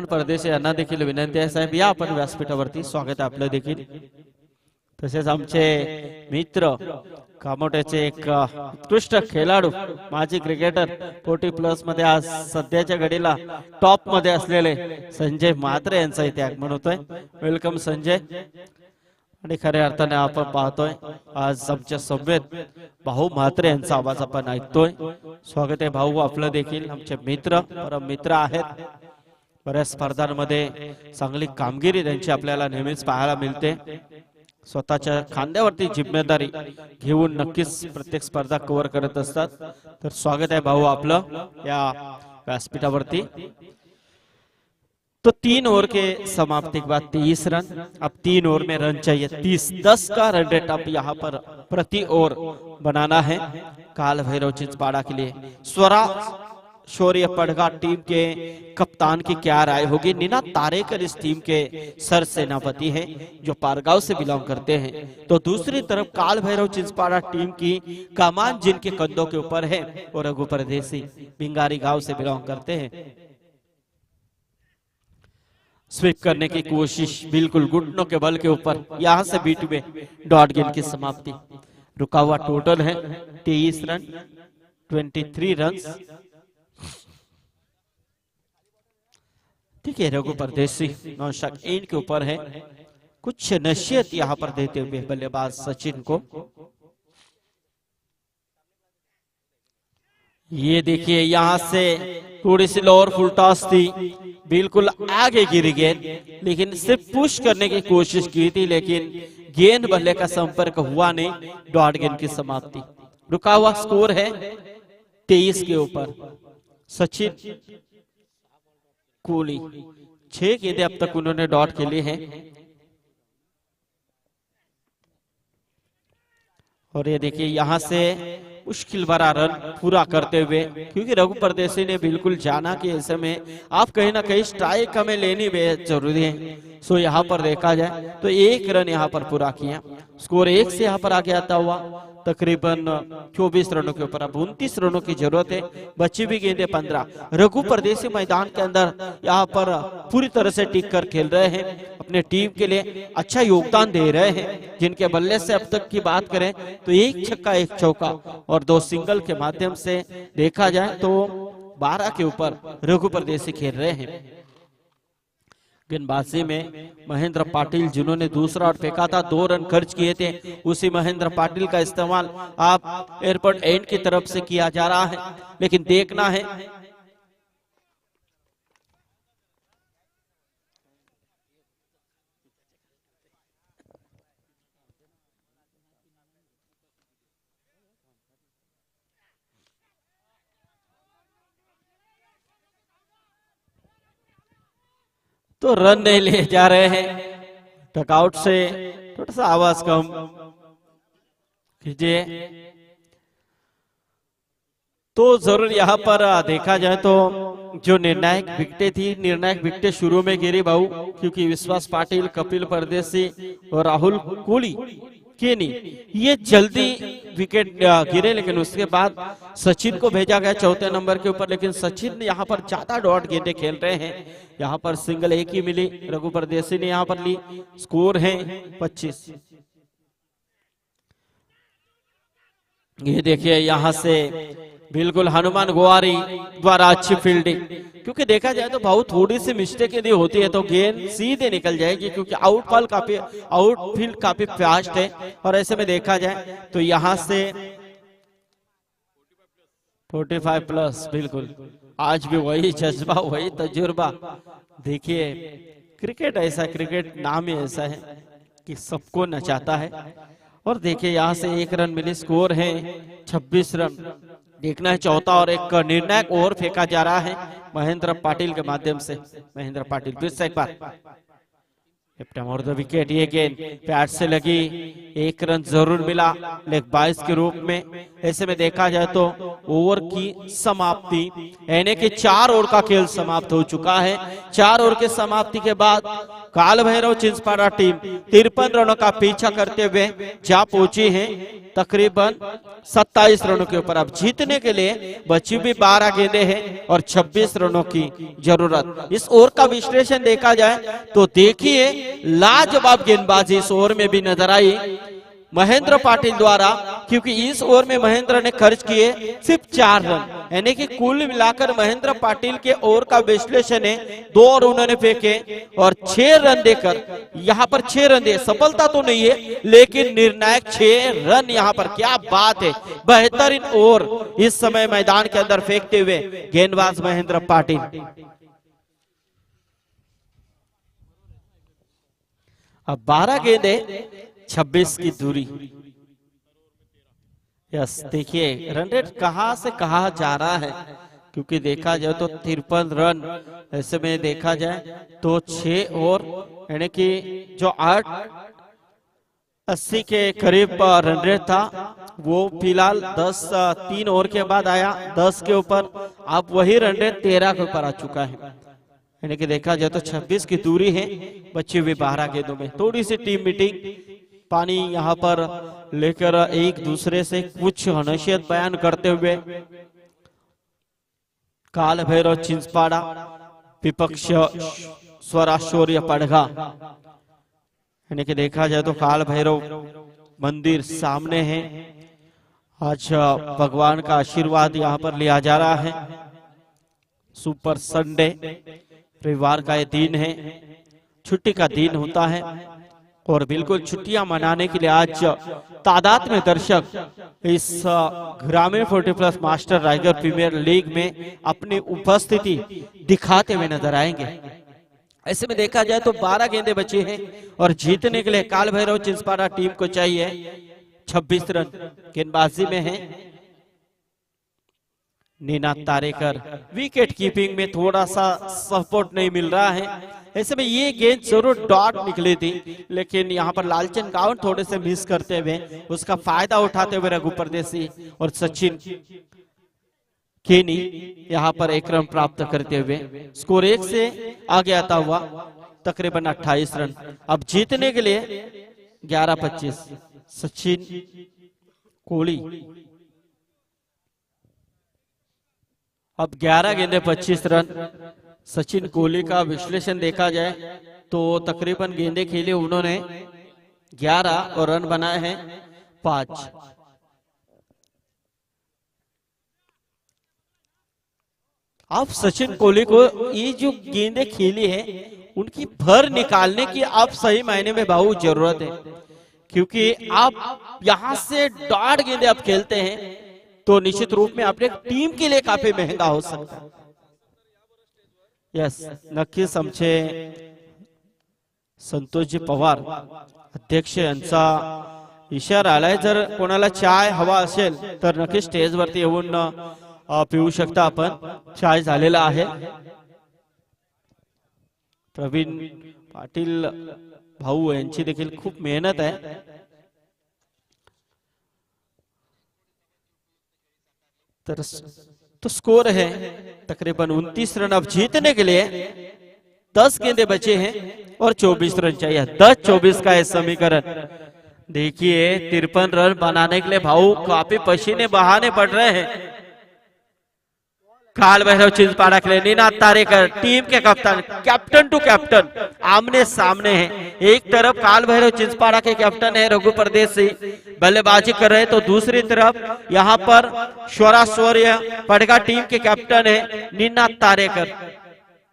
परदेसी यांना देखील विनंती आहे, साहेब या आपण व्यासपीठावरती, स्वागत आहे आपलं देखील। तसेच आमचे मित्र कामोट्याचे एक उत्कृष्ट खेळाडू, माजी क्रिकेटर, 40+ मध्ये आज सध्याच्या घडीला टॉप मध्ये असलेले संजय म्हात्रे यांचा इथे आगमन होतोय। वेलकम संजय। आणि खऱ्या अर्थाने आपण पाहतोय आज आमच्या सभेत भाऊ म्हात्रे यांचा आवाज आपण ऐकतोय। स्वागत आहे भाऊ आपलं देखील। आमचे मित्र, परम मित्र आहेत, बऱ्याच स्पर्धांमध्ये चांगली कामगिरी त्यांची आपल्याला नेहमीच पाहायला मिळते। स्वतःच्या खांद्यावरती जिम्मेदारी घेऊन नक्कीच प्रत्येक स्पर्धा कव्हर करत असतात। तर स्वागत आहे भाऊ आपलं या व्यासपीठावरती। तो 3 ओवर के समाप्ति के बाद 23 रन। अब 3 ओवर में रन चाहिए 30, 10 का रन रेट अब यहाँ पर प्रति ओवर बनाना है काल भैरव चिंचपाड़ा के लिए। स्वरा शौर्य पड़गा टीम के कप्तान की क्या राय होगी? नीना तारेकर इस टीम के सर सेनापति हैं जो पारगांव से बिलोंग करते हैं। तो दूसरी तरफ काल भैरव चिंचपाड़ा टीम की कमान जिनके कंधों के ऊपर है और रघु परदेसी बिंगारी गांव से बिलोंग करते हैं। स्वीप करने की कोशिश, बिल्कुल घुटनों के बल के ऊपर, यहां से बीट में डॉट गेंद की समाप्ति। रुका हुआ टोटल है 23 रन, 23 रन। ठीक है, रघु परदेसी नौशाद एंड के ऊपर है, कुछ नसीहत यहां पर देते हुए बल्लेबाज सचिन को। ये देखिए यहां से थोड़ी सी लोअर फुल टॉस थी, बिल्कुल आगे गिरी गेंद, लेकिन सिर्फ पुश करने की कोशिश की थी, लेकिन गेंद बल्ले का संपर्क हुआ नहीं, डॉट गेंद की समाप्ति। रुका हुआ स्कोर है 23 के ऊपर। सचिन कोहली 6 गेंदें अब तक उन्होंने डॉट खेले हैं, और ये देखिए यहां से मुश्किल भरा रन पूरा करते हुए, क्योंकि रघु परदेसी ने बिल्कुल जाना कि ऐसे में आप कहीं ना कहीं स्ट्राइक हमें लेनी बेहद जरूरी है। सो यहाँ पर देखा जाए तो 1 रन यहाँ पर पूरा किया, स्कोर 1 से यहाँ पर आगे आता हुआ तकरीबन 24 रनों के ऊपर। अब 29 रनों की जरूरत है, बची भी गेंदें 15। रघु परदेसी मैदान के अंदर यहाँ पर पूरी तरह से टिक कर खेल रहे हैं, अपने टीम के लिए अच्छा योगदान दे रहे हैं। जिनके बल्ले से अब तक की बात करें तो 1 छक्का 1 चौका और 2 सिंगल के माध्यम से देखा जाए तो 12 के ऊपर रघु परदेसी खेल रहे हैं। गेंदबाजी में महेंद्र पाटिल जिन्होंने दूसरा और फेंका था, 2 रन खर्च किए थे, उसी महेंद्र पाटिल का इस्तेमाल आप एयरपोर्ट एंड की तरफ से किया जा रहा है, लेकिन देखना है तो रन नहीं ले जा रहे हैं। टकआउट से थोड़ा सा आवाज कम कीजिए। तो जरूर यहाँ पर देखा जाए तो जो निर्णायक विकेटें थी, निर्णायक विकेटें शुरू में गिरी भाऊ, क्योंकि विश्वास पाटिल, कपिल परदेसी और राहुल कोहली के नहीं ये जल्दी विकेट गिरे, लेकिन उसके बाद सचिन को भेजा गया 4थे नंबर के ऊपर, लेकिन सचिन यहाँ पर ज्यादा डॉट गेंदें खेल रहे हैं। यहाँ पर सिंगल 1 ही मिली, रघु परदेसी ने यहाँ पर ली। स्कोर है 25। ये देखिए यहाँ से बिल्कुल हनुमान गोवारी द्वारा अच्छी फील्डिंग, क्योंकि देखा जाए तो बहुत थोड़ी सी मिस्टेक यदि होती है तो गेंद सीधे निकल जाएगी, क्योंकि आउटफील्ड काफी फास्ट है। और ऐसे में देखा जाए तो यहाँ से 45+, बिल्कुल आज भी वही जज्बा, वही तजुर्बा। देखिए क्रिकेट ऐसा, क्रिकेट नाम ही ऐसा है कि सबको नचाता है। और देखिए यहाँ से 1 रन मिली, स्कोर है 26 रन। देखना है 4था और एक निर्णायक ओवर फेंका जा रहा है महेंद्र पाटिल के माध्यम से। महेंद्र पाटिल फिर से एक बार और द विकेट, ये गेंद पैड से लगी, 1 रन जरूर मिला लेग 22 के रूप में। ऐसे में देखा जाए तो ओवर की समाप्ति, यानी कि 4 ओवर का खेल समाप्त हो चुका है। 4 ओवर के समाप्ति के बाद काल भैरव चिंचपाड़ा टीम 53 रनों का पीछा करते हुए जा पहुंची है तकरीबन 27 रनों के ऊपर। अब जीतने के लिए बची भी 12 गेंदें हैं और 26 रनों की जरूरत। इस ओवर का विश्लेषण देखा जाए तो देखिए लाजवाब गेंदबाजी इस ओवर में भी नजर आई महेंद्र पाटिल द्वारा, क्योंकि इस ओवर में महेंद्र ने खर्च किए सिर्फ 4 रन, यानी कि कुल मिलाकर महेंद्र पाटिल के ओवर का विश्लेषण है 2 ओवर उन्होंने फेंके और 6 रन देकर यहाँ पर 6 रन दे, सफलता तो नहीं है लेकिन निर्णायक 6 रन यहाँ पर, क्या बात है। बेहतरीन ओवर इस समय मैदान के अंदर फेंकते हुए गेंदबाज महेंद्र पाटिल। अब 12 गेंदे 26 की दूरी। यस, देखिए रन रेट कहां से कहा जा रहा है, क्योंकि देखा जाए तो 53 रन, ऐसे में देखा जाए तो 6 और यानी कि जो 880 के करीब रन रेट था वो फिलहाल 3 ओवर के बाद आया 10 के ऊपर। अब वही रन रेट 13 के ऊपर आ चुका है, यानी कि देखा जाए तो 26 की दूरी है बची हुई 12 गेंदों में। थोड़ी सी टीम मीटिंग, पानी यहाँ पर लेकर एक दूसरे से कुछ नसीहत बयान करते हुए काल भैरव चिंचपाड़ा विपक्ष स्वराशौर्य पड़गा, यानी कि देखा जाए तो काल भैरव मंदिर सामने है। आज भगवान का आशीर्वाद यहाँ पर लिया जा रहा है। सुपर संडे, रविवार का ये दिन है, छुट्टी का दिन होता है और बिल्कुल छुट्टियां मनाने के लिए आज तादाद में दर्शक इस ग्रामीण 40+ मास्टर रायगढ़ प्रीमियर लीग में अपनी उपस्थिति दिखाते हुए नजर आएंगे। ऐसे में देखा जाए तो 12 गेंदे बचे हैं और जीतने के लिए काल भैरव चिंचपाड़ा टीम को चाहिए 26 रन। गेंदबाजी में है निनाद तारेकर, विकेट कीपिंग में थोड़ा सा सपोर्ट नहीं मिल रहा है। ऐसे में ये गेंद जरूर डॉट निकली थी, लेकिन यहाँ पर लालचंद गावन थोड़े से मिस करते हुए उसका फायदा उठाते हुए रघु परदेसी और सचिन केनी यहाँ पर एक रन प्राप्त करते हुए स्कोर 1 से आगे आता हुआ तकरीबन 28 रन। अब जीतने के लिए 11-25 सचिन कोहली। अब 11 गेंदे 25 रन। सचिन कोहली का विश्लेषण देखा जाए तो तकरीबन गेंदे खेले उन्होंने 11 और रन बनाए हैं 5। अब सचिन कोहली को ये जो गेंदे खेली है उनकी भर निकालने की अब सही मायने में बहुत जरूरत है, क्योंकि आप यहां से डॉट गेंदे आप खेलते हैं तो निश्चित रूप में अपने टीम के लिए काफी महंगा हो सकता है। यस, नक्कीच आमचे संतोषजी पवार अध्यक्ष यांचा इशारा आलाय, जर कोणाला चाय हवा असेल तर नक्की स्टेज वरती येऊन पिऊ शकता आपण, चाय झालेला आहे। प्रवीण पाटील भाऊ यांची देखील खूप मेहनत आहे। तो स्कोर है तकरीबन 29 रन। अब जीतने के लिए 10 गेंदे बचे हैं और 24 रन चाहिए। 10-24 का है समीकरण। देखिए 53 रन बनाने के लिए भाऊ काफी पसीने बहाने पड़ रहे हैं। काल भैरव चिंचपाड़ा के लिए निनाद तारेकर टीम के कप्तान, कैप्टन टू कैप्टन आमने सामने हैं। एक तरफ काल भैरव चिंचपाड़ा के कैप्टन है रघु परदेसी बल्लेबाजी कर रहे हैं, तो दूसरी तरफ यहाँ पर स्वराशौर्य पड़गा टीम के कैप्टन है निनाद तारेकर।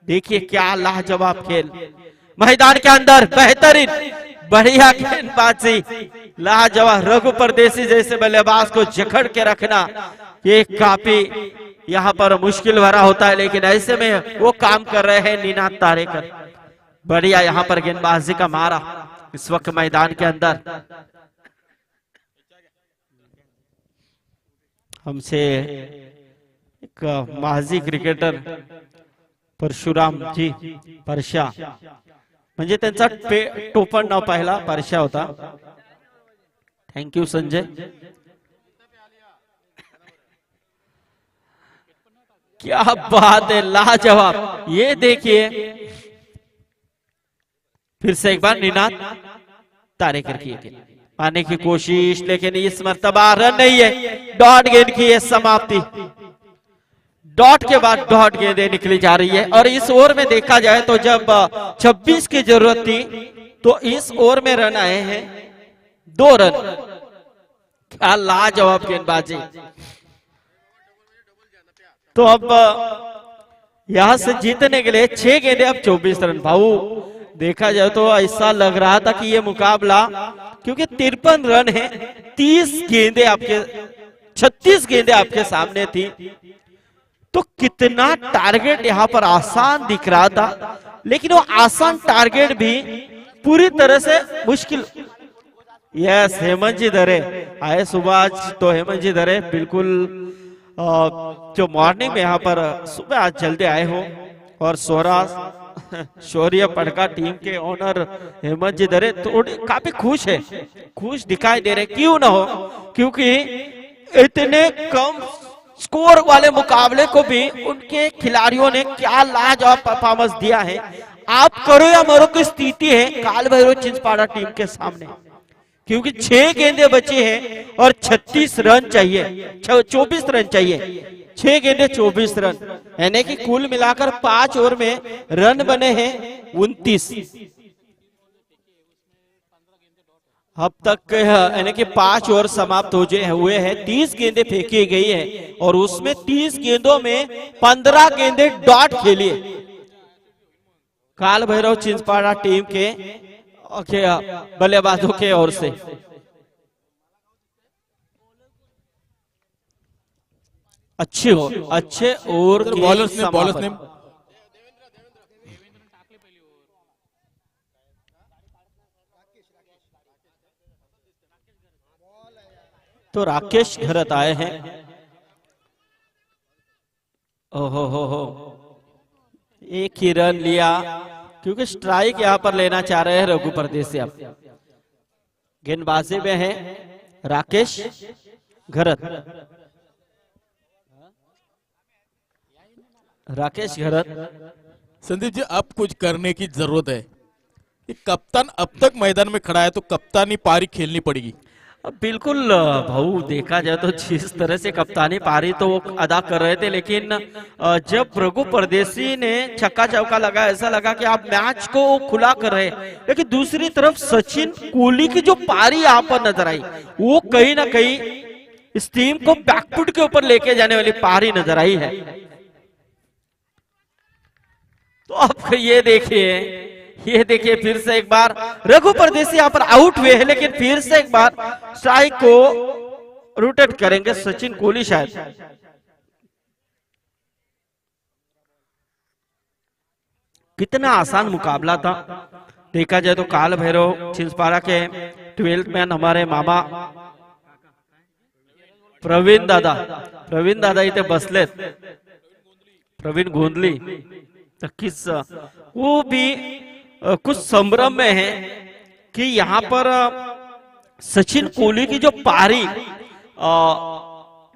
देखिए क्या लाजवाब खेल मैदान के अंदर, बेहतरीन बढ़िया गेंदबाजी, लाजवाब। रघु परदेसी जैसे बल्लेबाज को जकड़ के रखना ये काफी यहाँ पर मुश्किल भरा होता है, लेकिन ऐसे में वो काम कर रहे हैं निनाद तारेकर। बढ़िया यहाँ पर गेंदबाजी का मारा इस वक्त मैदान के अंदर। हमसे एक माजी क्रिकेटर परशुराम जी परशा, म्हणजे त्यांचा टोपण नाव पाहिला परशा होता। थँक्यू संजय। क्या बात है, लाजवाब। ये देखिए फिर से एक बार निनाद तारेकर की पाने की कोशिश, लेकिन इस मर्तबा रन नहीं है। डॉट गेंद की है समाप्ति। डॉट के बाद डॉट गेंदें निकली जा रही है और इस ओवर में देखा जाए तो जब 26 की जरूरत थी तो इस ओवर में रन आए हैं 2 रन। क्या लाजवाब गेंदबाजी। तो अब यहां से जीतने के लिए 6 गेंदे अब 24 रन। भाऊ देखा जाए तो ऐसा लग रहा था कि ये मुकाबला, क्योंकि 53 रन है, 30 गेंदे आपके 36 गेंदे आपके सामने थी, तो कितना टारगेट यहाँ पर आसान दिख रहा था, लेकिन वो आसान टारगेट भी पूरी तरह से मुश्किल। यस, हेमंत जी दरे आए सुबह आज, तो हेमंत जी दरे बिल्कुल जो मॉर्निंग में यहाँ पर सुबह आज जल्दी आए हो, और शौर्य पड़का टीम के ओनर हेमंत जी दरे थोड़े काफी खुश है, खुश दिखाई दे रहे। क्यों ना हो, क्योंकि इतने कम स्कोर वाले मुकाबले को भी उनके खिलाड़ियों ने क्या लाजवाब परफॉर्मेंस दिया है। आप करो या मरो की स्थिति है काल भैरव चिंचपाड़ा टीम के सामने, क्योंकि 6 गेंदे बचे हैं और 36 रन चाहिए, 24 रन चाहिए। 6 गेंदे 24 रन, यानी कि कुल मिलाकर 5 ओवर में रन बने हैं 29। अब तक यानी कि 5 ओवर समाप्त हुए हैं, 30 गेंदें फेंकी गई है और उसमें 30 गेंदों में 15 गेंदें डॉट खेली है काल भैरव चिंचपाड़ा टीम के बल्लेबाजों के ओर से। अच्छे ओवर के बॉलर्स ने तो राकेश घरत आए हैं। ओहो हो एक ही रन लिया क्योंकि स्ट्राइक यहां पर लेना चाह रहे हैं रघु परदेसी। अब गेंदबाजी में है राकेश घरत। राकेश घरत, संदीप जी अब कुछ करने की जरूरत है। ये कप्तान अब तक मैदान में खड़ा है तो कप्तानी पारी खेलनी पड़ेगी। बिल्कुल भाऊ, देखा जाए तो जिस तरह से कप्तानी पारी तो वो अदा कर रहे थे, लेकिन जब रघु परदेसी ने छक्का चौका लगा ऐसा लगा कि आप मैच को खुला कर रहे हैं, लेकिन दूसरी तरफ सचिन कोहली की जो पारी यहाँ पर नजर आई वो कहीं ना कहीं इस टीम को बैकफुट के ऊपर लेके जाने वाली पारी नजर आई है। तो अब ये देखिए फिर से एक बार रघु परदेसी यहाँ पर आउट हुए हैं, लेकिन फिर से एक बार स्ट्राइक को रोटेट करेंगे सचिन कोहली शायद। कितना आसान मुकाबला था। देखा जाए तो काल भैरव चिंचपाड़ा के 12th मैन हमारे मामा प्रवीण दादा इथे बसलेत, प्रवीण गोंधली, नक्कीच वो भी कुछ संभ्रम में है कि यहाँ पर सचिन कोहली की जो पारी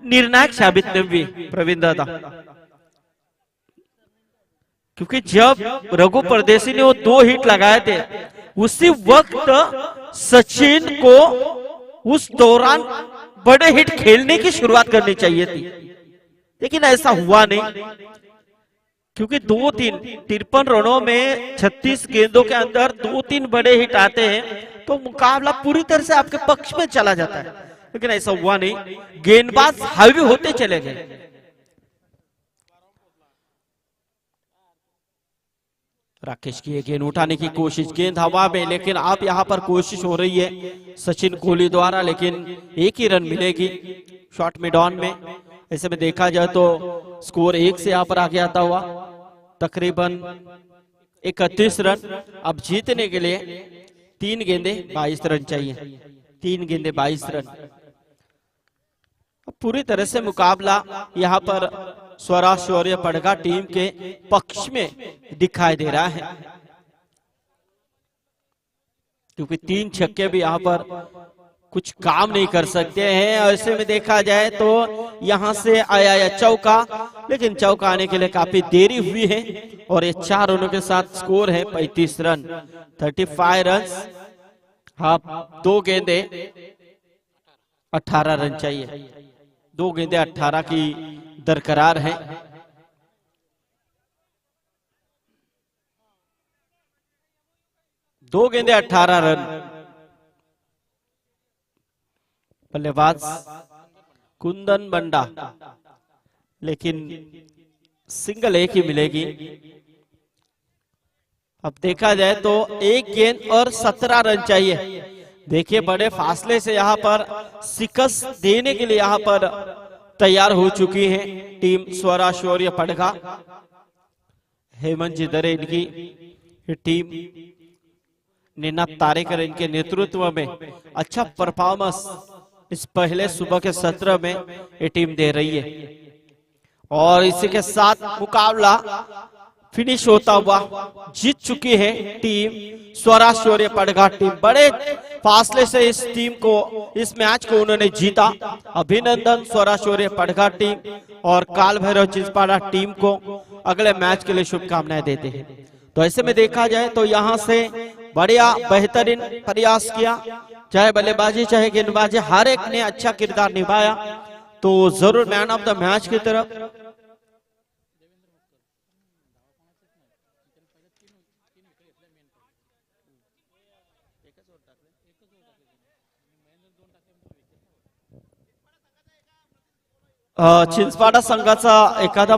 निर्णायक साबित नहीं हुई प्रवीण दादा, क्योंकि जब रघु परदेसी ने वो 2 हिट लगाए थे उसी वक्त सचिन को उस दौरान बड़े हिट खेलने की शुरुआत करनी चाहिए थी, लेकिन ऐसा हुआ नहीं, क्योंकि 53 रनों में 36 गेंदों के अंदर 2-3 बड़े हिट आते हैं तो मुकाबला पूरी तरह से आपके पक्ष में चला जाता है, लेकिन ऐसा हुआ नहीं। गेंदबाज हावी होते चले गए। राकेश की गेंद उठाने की कोशिश, गेंद हवा में, लेकिन आप यहां पर कोशिश हो रही है सचिन कोहली द्वारा, लेकिन एक ही रन मिलेगी शॉर्ट मिड ऑन में। ऐसे में देखा जाए तो स्कोर 1 से यहां पर आगे आता हुआ तकरीबन 31 रन। अब जीतने के लिए 3 गेंदे 22 रन चाहिए, 3 गेंदे 22 रन। पूरी तरह से मुकाबला यहाँ पर स्वराज शौर्य पड़गा टीम के पक्ष में दिखाई दे रहा है, क्योंकि 3 छक्के भी यहाँ पर कुछ काम नहीं कर सकते हैं। ऐसे में देखा जाए तो यहां से आया चौका, लेकिन चौका आने के लिए काफी देरी हुई है और ये 4 रनों के साथ स्कोर है 35 रन, 35 रन। हाँ, 2 गेंदे 18 रन चाहिए, 2 गेंदे 18 की दरकरार है। दो गेंदे 18 रन। बल्लेबाज कुंदन बंडा, लेकिन सिंगल एक ही मिलेगी। अब देखा जाए तो 1 गेंद और 17 रन चाहिए। देखिए बड़े फासले से यहाँ पर शिकस्त देने के लिए यहाँ पर तैयार हो चुकी है टीम स्वराज शौर्य पड़गा। हेमंत जी दरे इनकी टीम, निनाद तारेकर इनके नेतृत्व में अच्छा परफॉर्मेंस इस पहले सुबह के सत्र में ये टीम दे रही है, और इसी के साथ मुकाबला फिनिश होता हुआ जीत चुकी है टीम स्वराज शौर्य पड़गा टीम। बड़े फासले से इस टीम को, इस मैच को उन्होंने जीता। अभिनंदन स्वराज शौर्य पड़गा टीम और काल भैरव चिंचपाड़ा टीम को अगले मैच के लिए शुभकामनाएं देते हैं। तो ऐसे में देखा जाए तो यहाँ से बढ़िया बेहतरीन प्रयास किया, चाहे बल्लेबाजी चाहे गेंदबाजी, हर एक ने अच्छा किरदार निभाया। तो जरूर मैन ऑफ द मैच की तरफ चिंचपाडा संघाचा एखादा